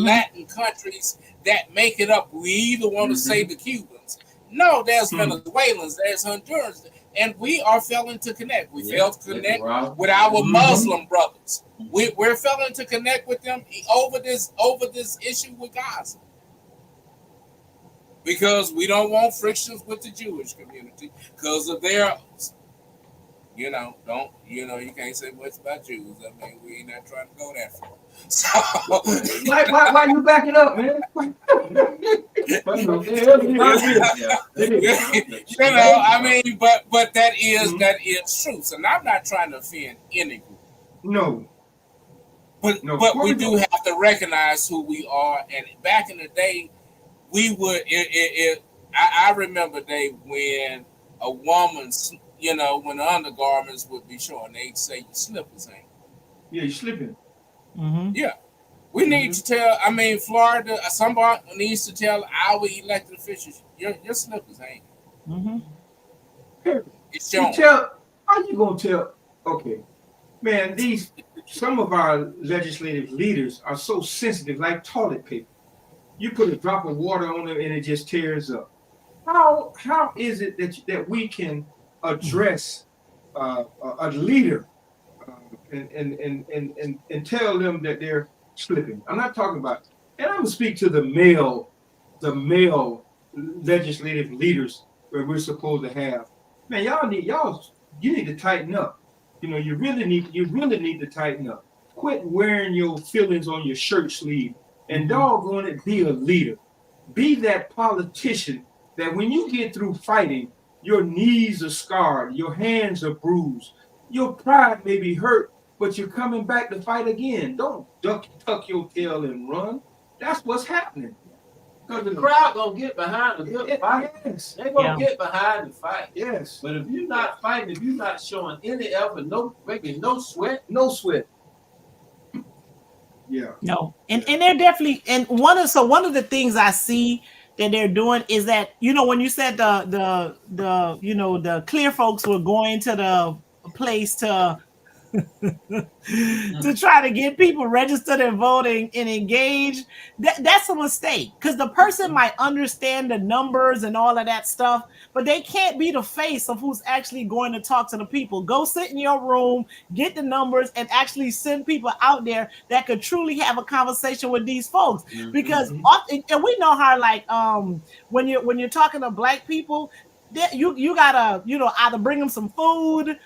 Latin countries that make it up. We either want to say the Cubans. No, there's Venezuelans, there's Hondurans, and we are failing to connect. We fail to connect with our Muslim brothers. We're failing to connect with them over this issue with Gaza. Because we don't want frictions with the Jewish community because of their, you can't say much about Jews. I mean, we ain't not trying to go that far. So why you backing up, man? But that is true. So I'm not trying to offend any group. No. But we do have to recognize who we are. And back in the day, we would. I remember a day when a woman's, when the undergarments would be showing, they'd say your slippers hang. Yeah, you're slipping. Yeah, we need to tell. I mean, Florida. Somebody needs to tell our elected officials your slippers hang. It's showing. How you gonna tell? Okay, man. Some of our legislative leaders are so sensitive, like toilet paper. You put a drop of water on it and it just tears up. How is it that we can address a leader and tell them that they're slipping? I'm not talking about, and I'm gonna speak to the male legislative leaders where we're supposed to have. Man, you need to tighten up. You really need to tighten up. Quit wearing your feelings on your shirt sleeve. And doggone it, be a leader. Be that politician that when you get through fighting, your knees are scarred, your hands are bruised, your pride may be hurt, but you're coming back to fight again. Don't tuck your tail and run. That's what's happening. Because the crowd gonna get behind the good fight. Yes. They're gonna get behind the fight. Yes. But if you're not fighting, if you're not showing any effort, no sweat. Yeah. No, and they're definitely, and one of the things I see that they're doing is that, when you said the clear folks were going to the place to to try to get people registered and voting and engaged, that's a mistake, because the person might understand the numbers and all of that stuff, but they can't be the face of who's actually going to talk to the people. Go sit in your room, get the numbers, and actually send people out there that could truly have a conversation with these folks. Because often, and we know how, like, when you're talking to Black people, you gotta, either bring them some food,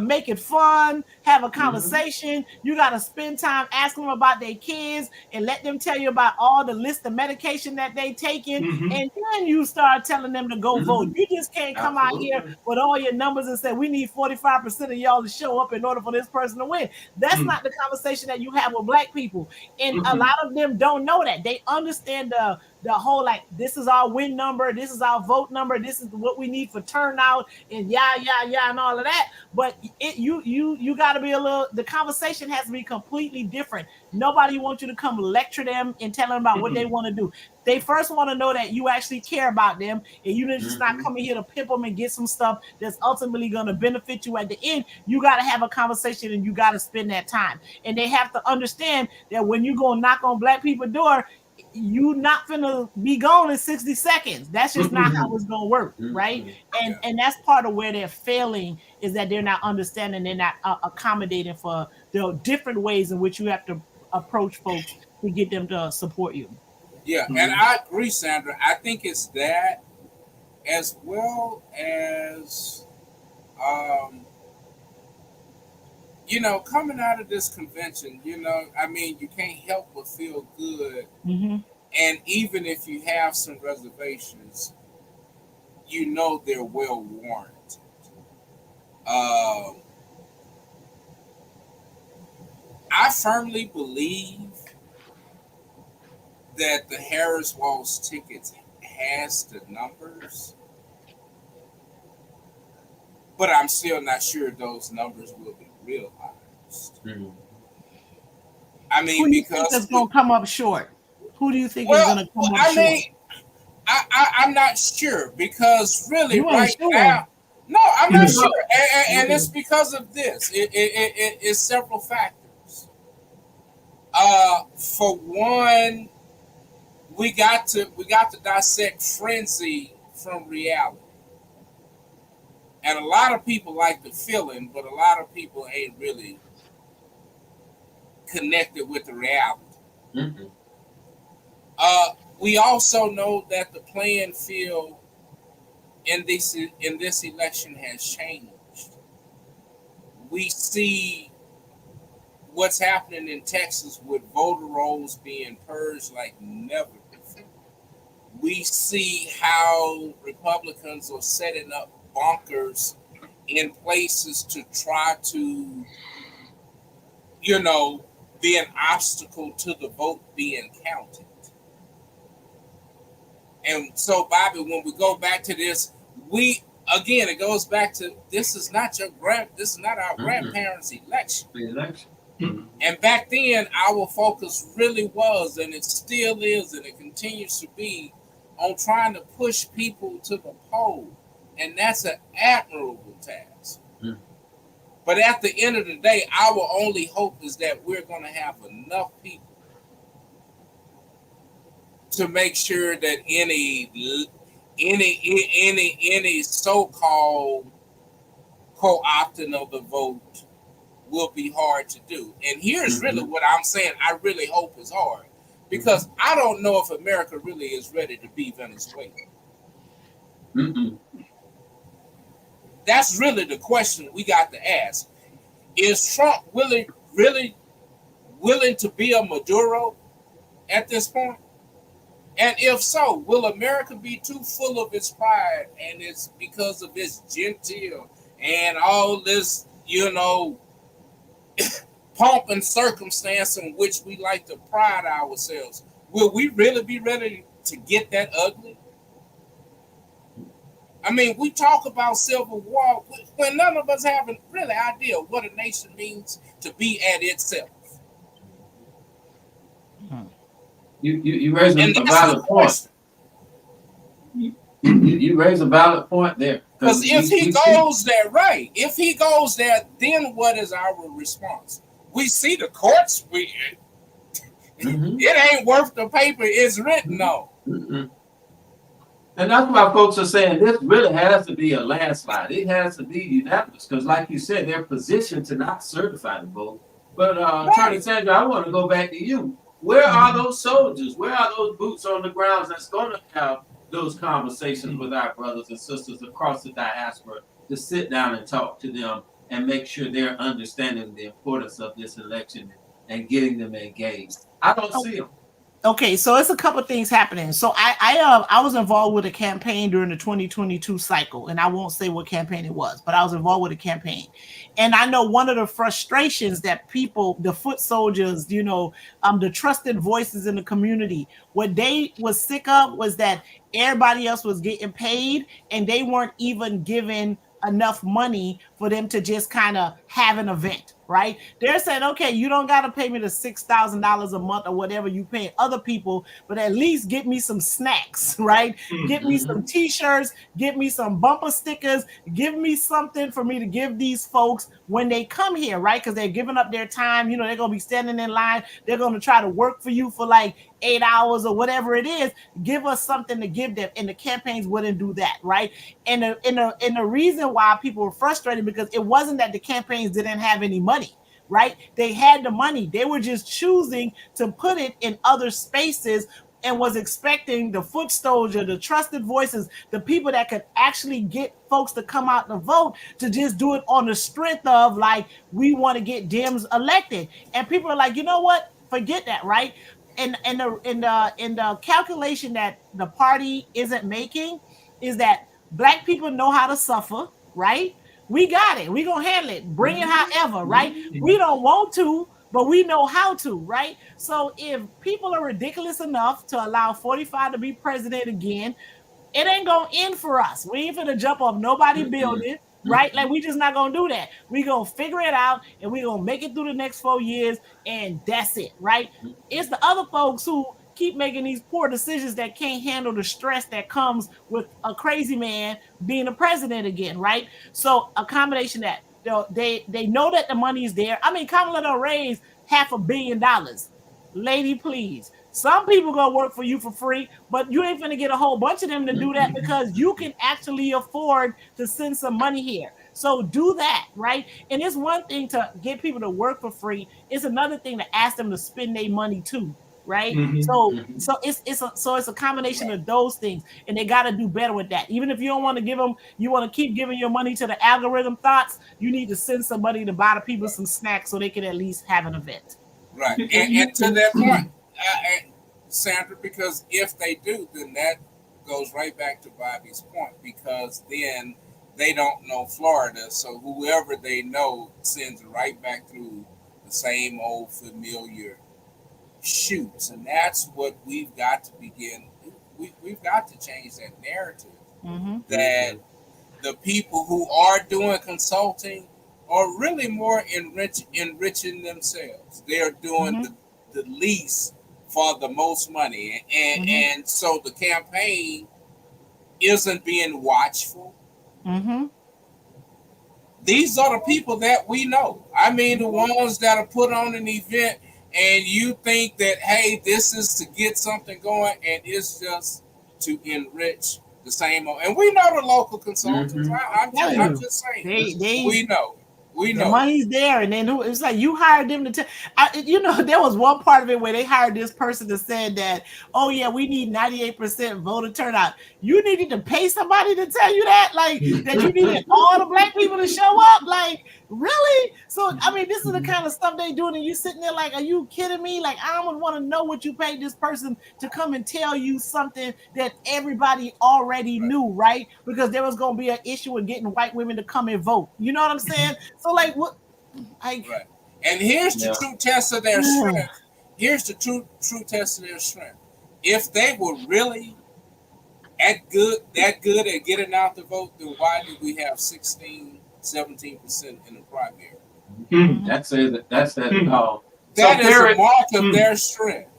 make it fun, have a conversation. You gotta spend time asking them about their kids and let them tell you about all the list of medication that they taking, and then you start telling them to go vote. You just can't come out here with all your numbers and say we need 45% of y'all to show up in order for this person to win. That's not the conversation that you have with Black people, and a lot of them don't know that. They understand the whole, like, this is our win number, this is our vote number, this is what we need for turnout, and and all of that. But you got to be the conversation has to be completely different. Nobody wants you to come lecture them and tell them about what they want to do. They first want to know that you actually care about them, and you're just not coming here to pimp them and get some stuff that's ultimately going to benefit you at the end. You got to have a conversation, and you got to spend that time. And they have to understand that when you go knock on Black people's door, you not finna be gone in 60 seconds. That's just not how it's gonna work, right? And that's part of where they're failing, is that they're not understanding, they're not accommodating for the different ways in which you have to approach folks to get them to support you. Yeah, and I agree, Sandra. I think it's that, as well as coming out of this convention, I mean, you can't help but feel good. And even if you have some reservations, they're well warranted. I firmly believe that the Harris Walls tickets has the numbers, but I'm still not sure those numbers will be realized. I mean, who do you because think is going to come up short? Who do you think is going to come up short? I'm not sure, because really right sure. now, no, I'm not sure, and it's because of this. It's several factors. For one, we got to dissect frenzy from reality. And a lot of people like the feeling, but a lot of people ain't really connected with the reality. We also know that the playing field in this election has changed. We see what's happening in Texas with voter rolls being purged like never before. We see how Republicans are setting up bunkers in places to try to, be an obstacle to the vote being counted. And so, Bobby, when we go back to this, it goes back to, this is not our grandparents' election. And back then, our focus really was, and it still is, and it continues to be, on trying to push people to the poll. And that's an admirable task. But at the end of the day, our only hope is that we're going to have enough people to make sure that any so-called co-opting of the vote will be hard to do. And here's really what I'm saying. I really hope is hard, because I don't know if America really is ready to be Venezuela. That's really the question we got to ask. Is Trump really willing to be a Maduro at this point? And if so, will America be too full of its pride, and it's because of this genteel and all this, pomp and circumstance in which we like to pride ourselves? Will we really be ready to get that ugly? I mean, we talk about civil war when none of us have a really idea what a nation means to be at itself. You raise a valid point. You raise a valid point there. Because if he goes there, right? If he goes there, then what is our response? We see the courts. It ain't worth the paper it's written on. And that's why folks are saying this really has to be a landslide. It has to be unanimous because, like you said, they're positioned to not certify the vote. But Attorney Sandra, I want to go back to you. Where are those soldiers? Where are those boots on the ground that's going to have those conversations with our brothers and sisters across the diaspora to sit down and talk to them and make sure they're understanding the importance of this election and getting them engaged? I don't see them. Okay, so it's a couple things happening. So I was involved with a campaign during the 2022 cycle, and I won't say what campaign it was, but I was involved with a campaign. And I know one of the frustrations that people, the foot soldiers, the trusted voices in the community, what they was sick of was that everybody else was getting paid and they weren't even given enough money for them to just kind of have an event, right? They're saying, okay, you don't got to pay me the $6,000 a month or whatever you pay other people, but at least get me some snacks, right? Get me some t-shirts, get me some bumper stickers, give me something for me to give these folks when they come here, right? Because they're giving up their time. They're going to be standing in line. They're going to try to work for you for like 8 hours or whatever it is. Give us something to give them. And the campaigns wouldn't do that, right? And the reason why people were frustrated because it wasn't that the campaigns didn't have any money, right? They had the money. They were just choosing to put it in other spaces and was expecting the foot soldier, the trusted voices, the people that could actually get folks to come out and vote to just do it on the strength of like, we want to get Dems elected. And people are like, you know what? Forget that, right? And the calculation that the party isn't making is that Black people know how to suffer, right? We got it. We're going to handle it. Bring it however, right? We don't want to, but we know how to, right? So if people are ridiculous enough to allow 45 to be president again, it ain't going to end for us. We ain't finna jump off nobody building, right? Like, we just not going to do that. We going to figure it out, and we going to make it through the next 4 years, and that's it, right? It's the other folks who keep making these poor decisions that can't handle the stress that comes with a crazy man being a president again, right? So a combination that they know that the money is there. I mean, Kamala raised $500 million. Lady, please. Some people gonna work for you for free, but you ain't gonna get a whole bunch of them to do that because you can actually afford to send some money here. So do that, right? And it's one thing to get people to work for free. It's another thing to ask them to spend their money too. Right. So it's a combination of those things, and they got to do better with that. Even if you don't want to give them, you want to keep giving your money to the algorithm thoughts, you need to send somebody to buy the people some snacks so they can at least have an event. Right. And to that point, Sandra, because if they do, then that goes right back to Bobby's point, because then they don't know Florida. So whoever they know sends it right back through the same old familiar shoots, and that's what we've got to begin. We've got to change that narrative that the people who are doing consulting are really more enriching themselves. They're doing the least for the most money, and so the campaign isn't being watchful. These are the people that we know. I mean, the ones that are put on an event and you think that, hey, this is to get something going, and it's just to enrich the same old. And we know the local consultants. I'm just saying. We know. The money's there, and then it's like you hired them to tell. There was one part of it where they hired this person that said that, oh yeah, we need 98% voter turnout. You needed to pay somebody to tell you that, like that you needed all the Black people to show up, like really? So I mean, this is the kind of stuff they doing, and you sitting there like, are you kidding me? Like, I would want to know what you paid this person to come and tell you something that everybody already knew, right? Because there was going to be an issue with getting white women to come and vote. You know what I'm saying? So like what? Right. And here's the true test of their strength. Here's the true test of their strength. If they were really that good at getting out the vote, then why did we have 16, 17% in the primary? That's it. That's that. That is a mark of their strength.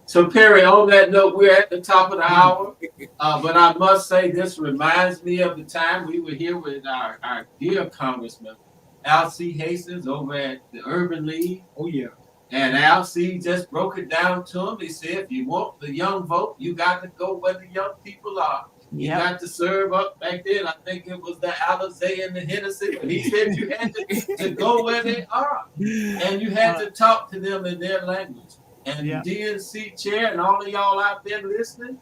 So Perry, on that note, we're at the top of the hour. But I must say, this reminds me of the time we were here with our dear Congressman Al C. Hastings over at the Urban League. Oh yeah. And Al C. just broke it down to him. He said, if you want the young vote, you got to go where the young people are. You got to serve up back then. I think it was the Alizé and the Hennessy. But he said you had to go where they are. And you had to talk to them in their language. And DNC chair and all of y'all out there listening,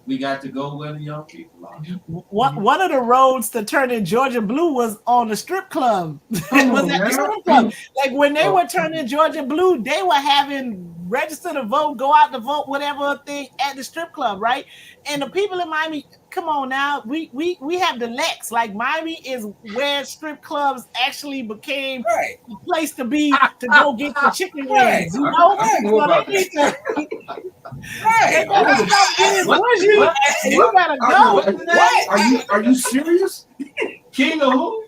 we got to go where the young people are. One of the roads to turning Georgia blue was on the strip club. Was at the strip club. Like when they were turning Georgia blue, they were having register to vote, go out to vote, whatever thing at the strip club, right? And the people in Miami, come on now, we have the Lex. Like Miami is where strip clubs actually became the place to be to go get the chicken wings. You know, so they need to. They better stop getting bougie. You better go. Are you serious? King of who?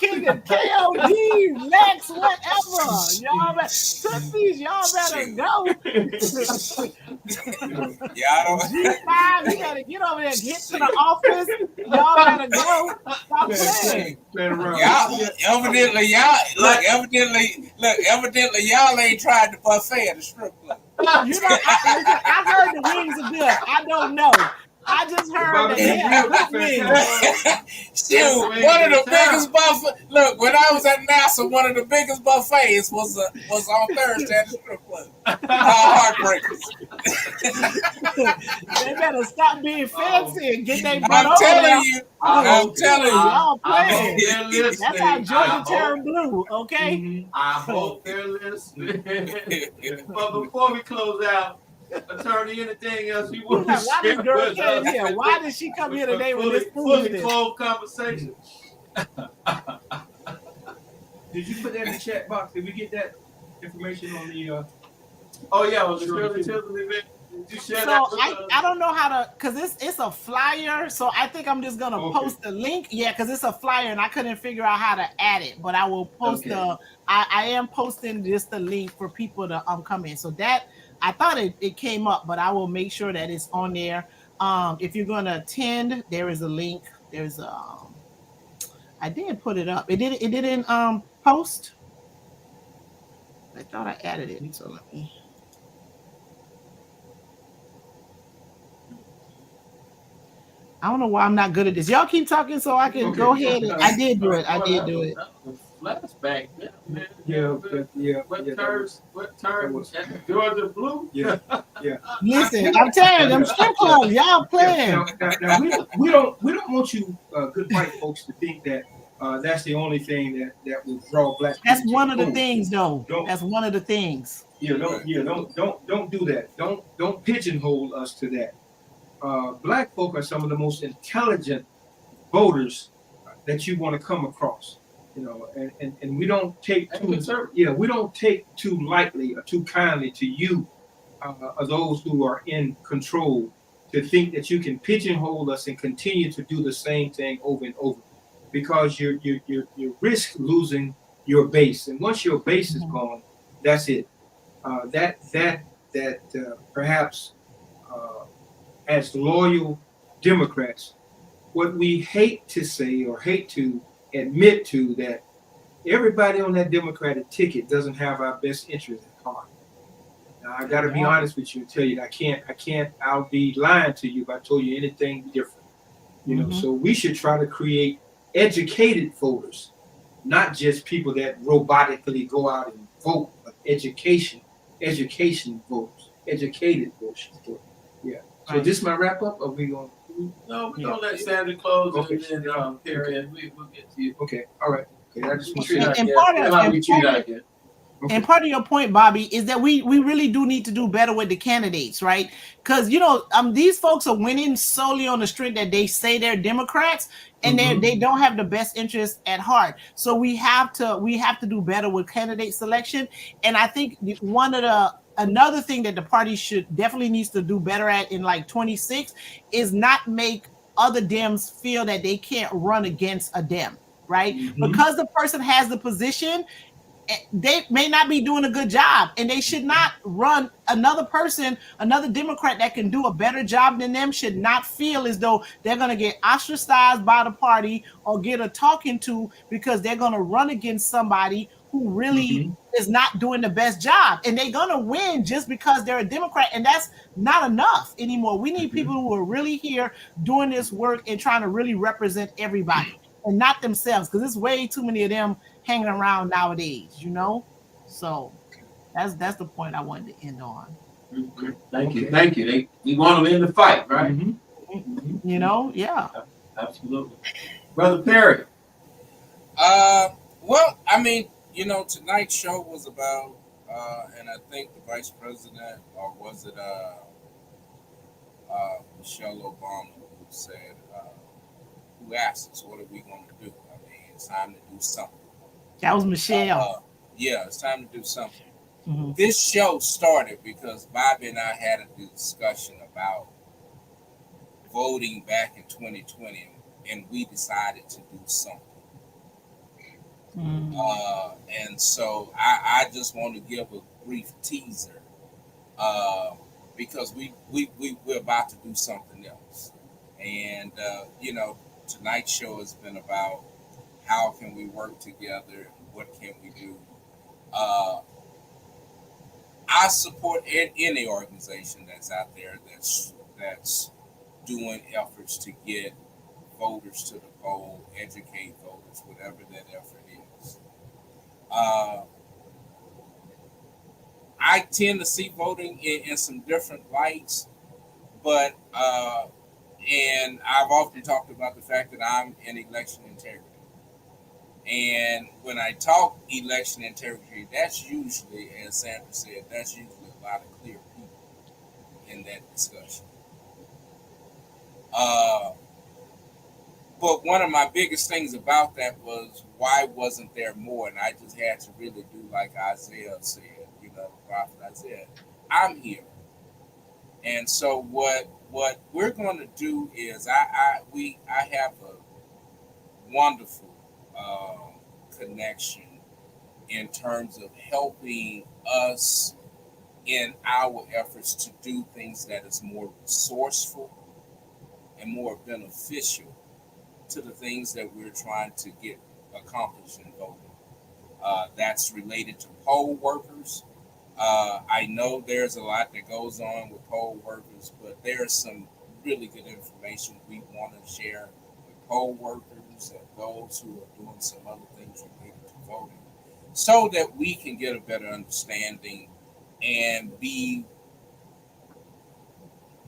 King of KOD, Lex, whatever. Y'all better, Tootsies, y'all better go. G5, you better get over there, get to the office. Y'all better go. Stop playing. Evidently, y'all ain't tried the buffet at the strip club. You know, I heard the wings are good. I don't know. I just heard that they have good wings. Shoot, one of the biggest buffets. Look, when I was at NASA, one of the biggest buffets was on Thursday at the strip club. Heartbreakers. They better stop being fancy and get their butt I'm over telling there. you. I'm telling you. Y'all playing. That's how Georgia turned blue, okay? I hope they're listening. But before we close out, Attorney, anything else you want to Why share this girl with came us? here? Why did she come here today with this fully foolishness? closed conversation? Did you put that in the chat box? Did we get that information on the? Oh yeah, on the Shirley Chisholm event. Did you share So that with I don't know how to, because it's a flyer. So I think I'm just gonna post the link. Yeah, because it's a flyer and I couldn't figure out how to add it. But I will post I am posting just the link for people to come in. So that I thought it came up, but I will make sure that it's on there. If you're gonna attend, there is a link. There's I did put it up. It didn't post. I thought I added it. So let me. I don't know why I'm not good at this. Y'all keep talking so I can go ahead. I did do it. Flashback. What turns at Georgia blue? Yeah. Listen, I'm telling them strip clubs, y'all playing. Now, we don't want you good white folks to think that that's the only thing that will draw black people. That's one of the things, though. That's one of the things. Don't do that. Don't pigeonhole us to that. Black folk are some of the most intelligent voters that you want to come across, you know, and we don't take too lightly or too kindly to you, those who are in control, to think that you can pigeonhole us and continue to do the same thing over and over, because you risk losing your base, and once your base is gone, that's it. Perhaps. As loyal Democrats, what we hate to say or hate to admit to, that everybody on that Democratic ticket doesn't have our best interest at heart. Now, I got to be honest with you and tell you, I'll be lying to you if I told you anything different. You know, so we should try to create educated voters, not just people that robotically go out and vote, but education voters, educated voters. Yeah. So this my wrap up, or we going? No, we're gonna let Sandra close, and then Perry, we'll get to you. Okay, all right. Okay, I just want to And part of your point, Bobby, is that we really do need to do better with the candidates, right? Because these folks are winning solely on the strength that they say they're Democrats, and they don't have the best interest at heart. So we have to do better with candidate selection. And I think another thing that the party definitely needs to do better at in like 26 is not make other Dems feel that they can't run against a Dem, right? Because the person has the position, they may not be doing a good job, and they should not run another person, another Democrat that can do a better job than them should not feel as though they're going to get ostracized by the party or get a talking to because they're going to run against somebody who really is not doing the best job, and they're going to win just because they're a Democrat, and that's not enough anymore. We need people who are really here doing this work and trying to really represent everybody and not themselves, because there's way too many of them hanging around nowadays, you know. So that's the point I wanted to end on. Thank you. We want them in the fight, right? You know, yeah. Absolutely. Brother Perry. Well, I mean, you know, tonight's show was about, and I think the vice president, or was it Michelle Obama, who said, who asked us, what are we going to do? I mean, it's time to do something. That was Michelle. Yeah, it's time to do something. This show started because Bobby and I had a discussion about voting back in 2020, and we decided to do something. And so I just want to give a brief teaser because we're about to do something else. And, you know, tonight's show has been about how can we work together, what can we do. I support any organization that's out there that's doing efforts to get voters to the poll, educate voters, whatever that effort is. I tend to see voting in some different lights, but and I've often talked about the fact that I'm in election integrity. And when I talk election integrity, that's usually, as Sandra said, that's usually a lot of clear people in that discussion. But one of my biggest things about that was, why wasn't there more? And I just had to really do like Isaiah said, you know, the prophet Isaiah, I'm here. And so what we're going to do is I have a wonderful connection in terms of helping us in our efforts to do things that is more resourceful and more beneficial to the things that we're trying to get accomplished in voting. That's related to poll workers. I know there's a lot that goes on with poll workers, but there's some really good information we want to share with poll workers and those who are doing some other things related to voting, so that we can get a better understanding and be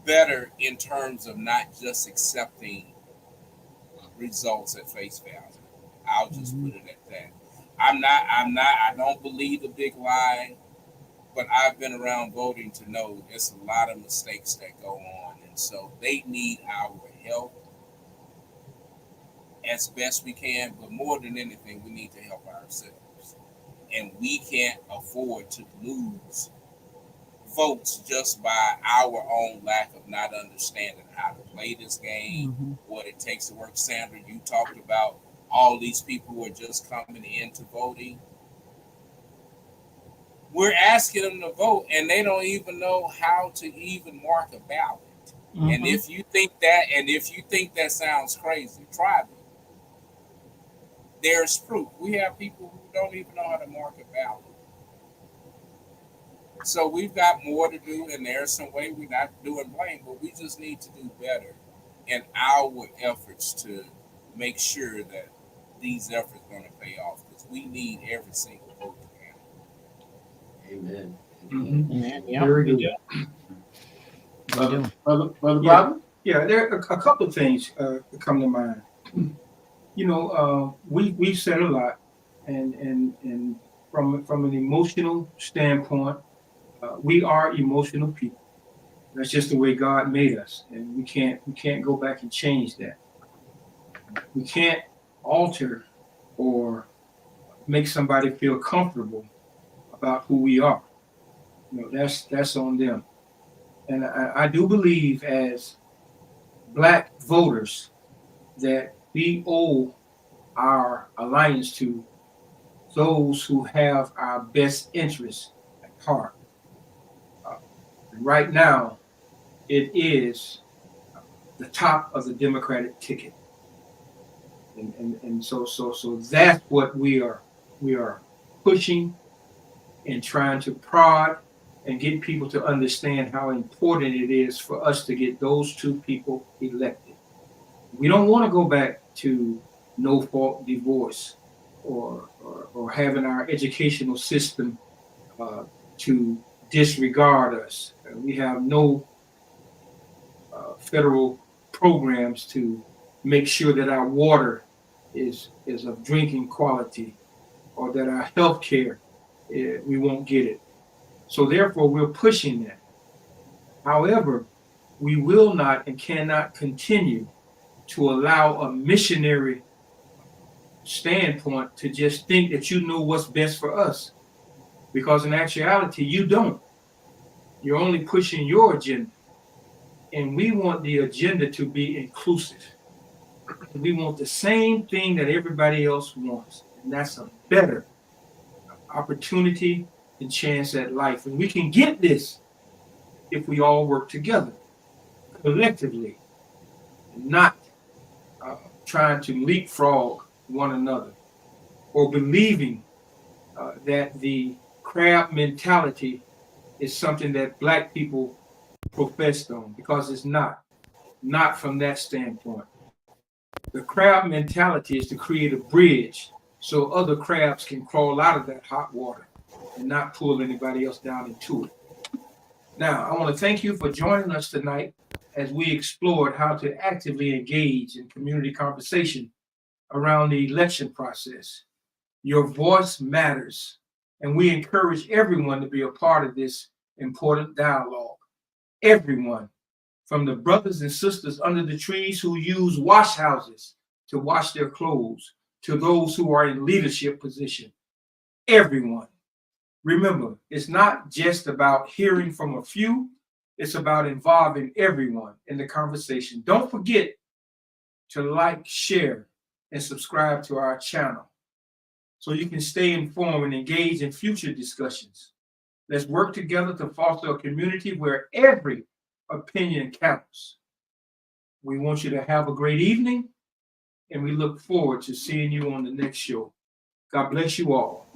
better in terms of not just accepting results at face value. I'll just put it at that. I don't believe the big lie, but I've been around voting to know there's a lot of mistakes that go on. And so they need our help as best we can, but more than anything, we need to help ourselves. And we can't afford to lose votes just by our own lack of not understanding how to play this game, what it takes to work. Sandra, you talked about all these people who are just coming into voting. We're asking them to vote, and they don't even know how to even mark a ballot. And if you think that sounds crazy, try it. There's proof. We have people who don't even know how to mark a ballot. So we've got more to do, and there's some way we're not doing blame, but we just need to do better in our efforts to make sure that these efforts are going to pay off, because we need every single vote to count. Amen. Yeah, Very good. Brother Yeah. Bobby? Yeah, there are a couple of things that come to mind. You know, we've said a lot, and from an emotional standpoint, we are emotional people. That's just the way God made us, and we can't go back and change that. We can't alter or make somebody feel comfortable about who we are. You know, that's on them. And I do believe, as Black voters, that we owe our alliance to those who have our best interests at heart. Right now, it is the top of the Democratic ticket. And so that's what we are pushing and trying to prod and get people to understand how important it is for us to get those two people elected. We don't want to go back to no fault divorce or having our educational system to disregard us. We have no federal programs to make sure that our water is of drinking quality, or that our health care, we won't get it. So therefore, we're pushing that. However, we will not and cannot continue to allow a missionary standpoint to just think that you know what's best for us, because in actuality, you don't. You're only pushing your agenda. And we want the agenda to be inclusive. We want the same thing that everybody else wants, and that's a better opportunity and chance at life. And we can get this if we all work together, collectively, and not trying to leapfrog one another, or believing that the crab mentality is something that Black people professed on, because it's not from that standpoint. The crab mentality is to create a bridge so other crabs can crawl out of that hot water and not pull anybody else down into it. Now, I want to thank you for joining us tonight as we explored how to actively engage in community conversation around the election process. Your voice matters, and we encourage everyone to be a part of this important dialogue. Everyone, from the brothers and sisters under the trees who use wash houses to wash their clothes, to those who are in leadership position. Everyone. Remember, it's not just about hearing from a few, it's about involving everyone in the conversation. Don't forget to like, share, and subscribe to our channel so you can stay informed and engage in future discussions. Let's work together to foster a community where every opinion counts. We want you to have a great evening, and we look forward to seeing you on the next show. God bless you all.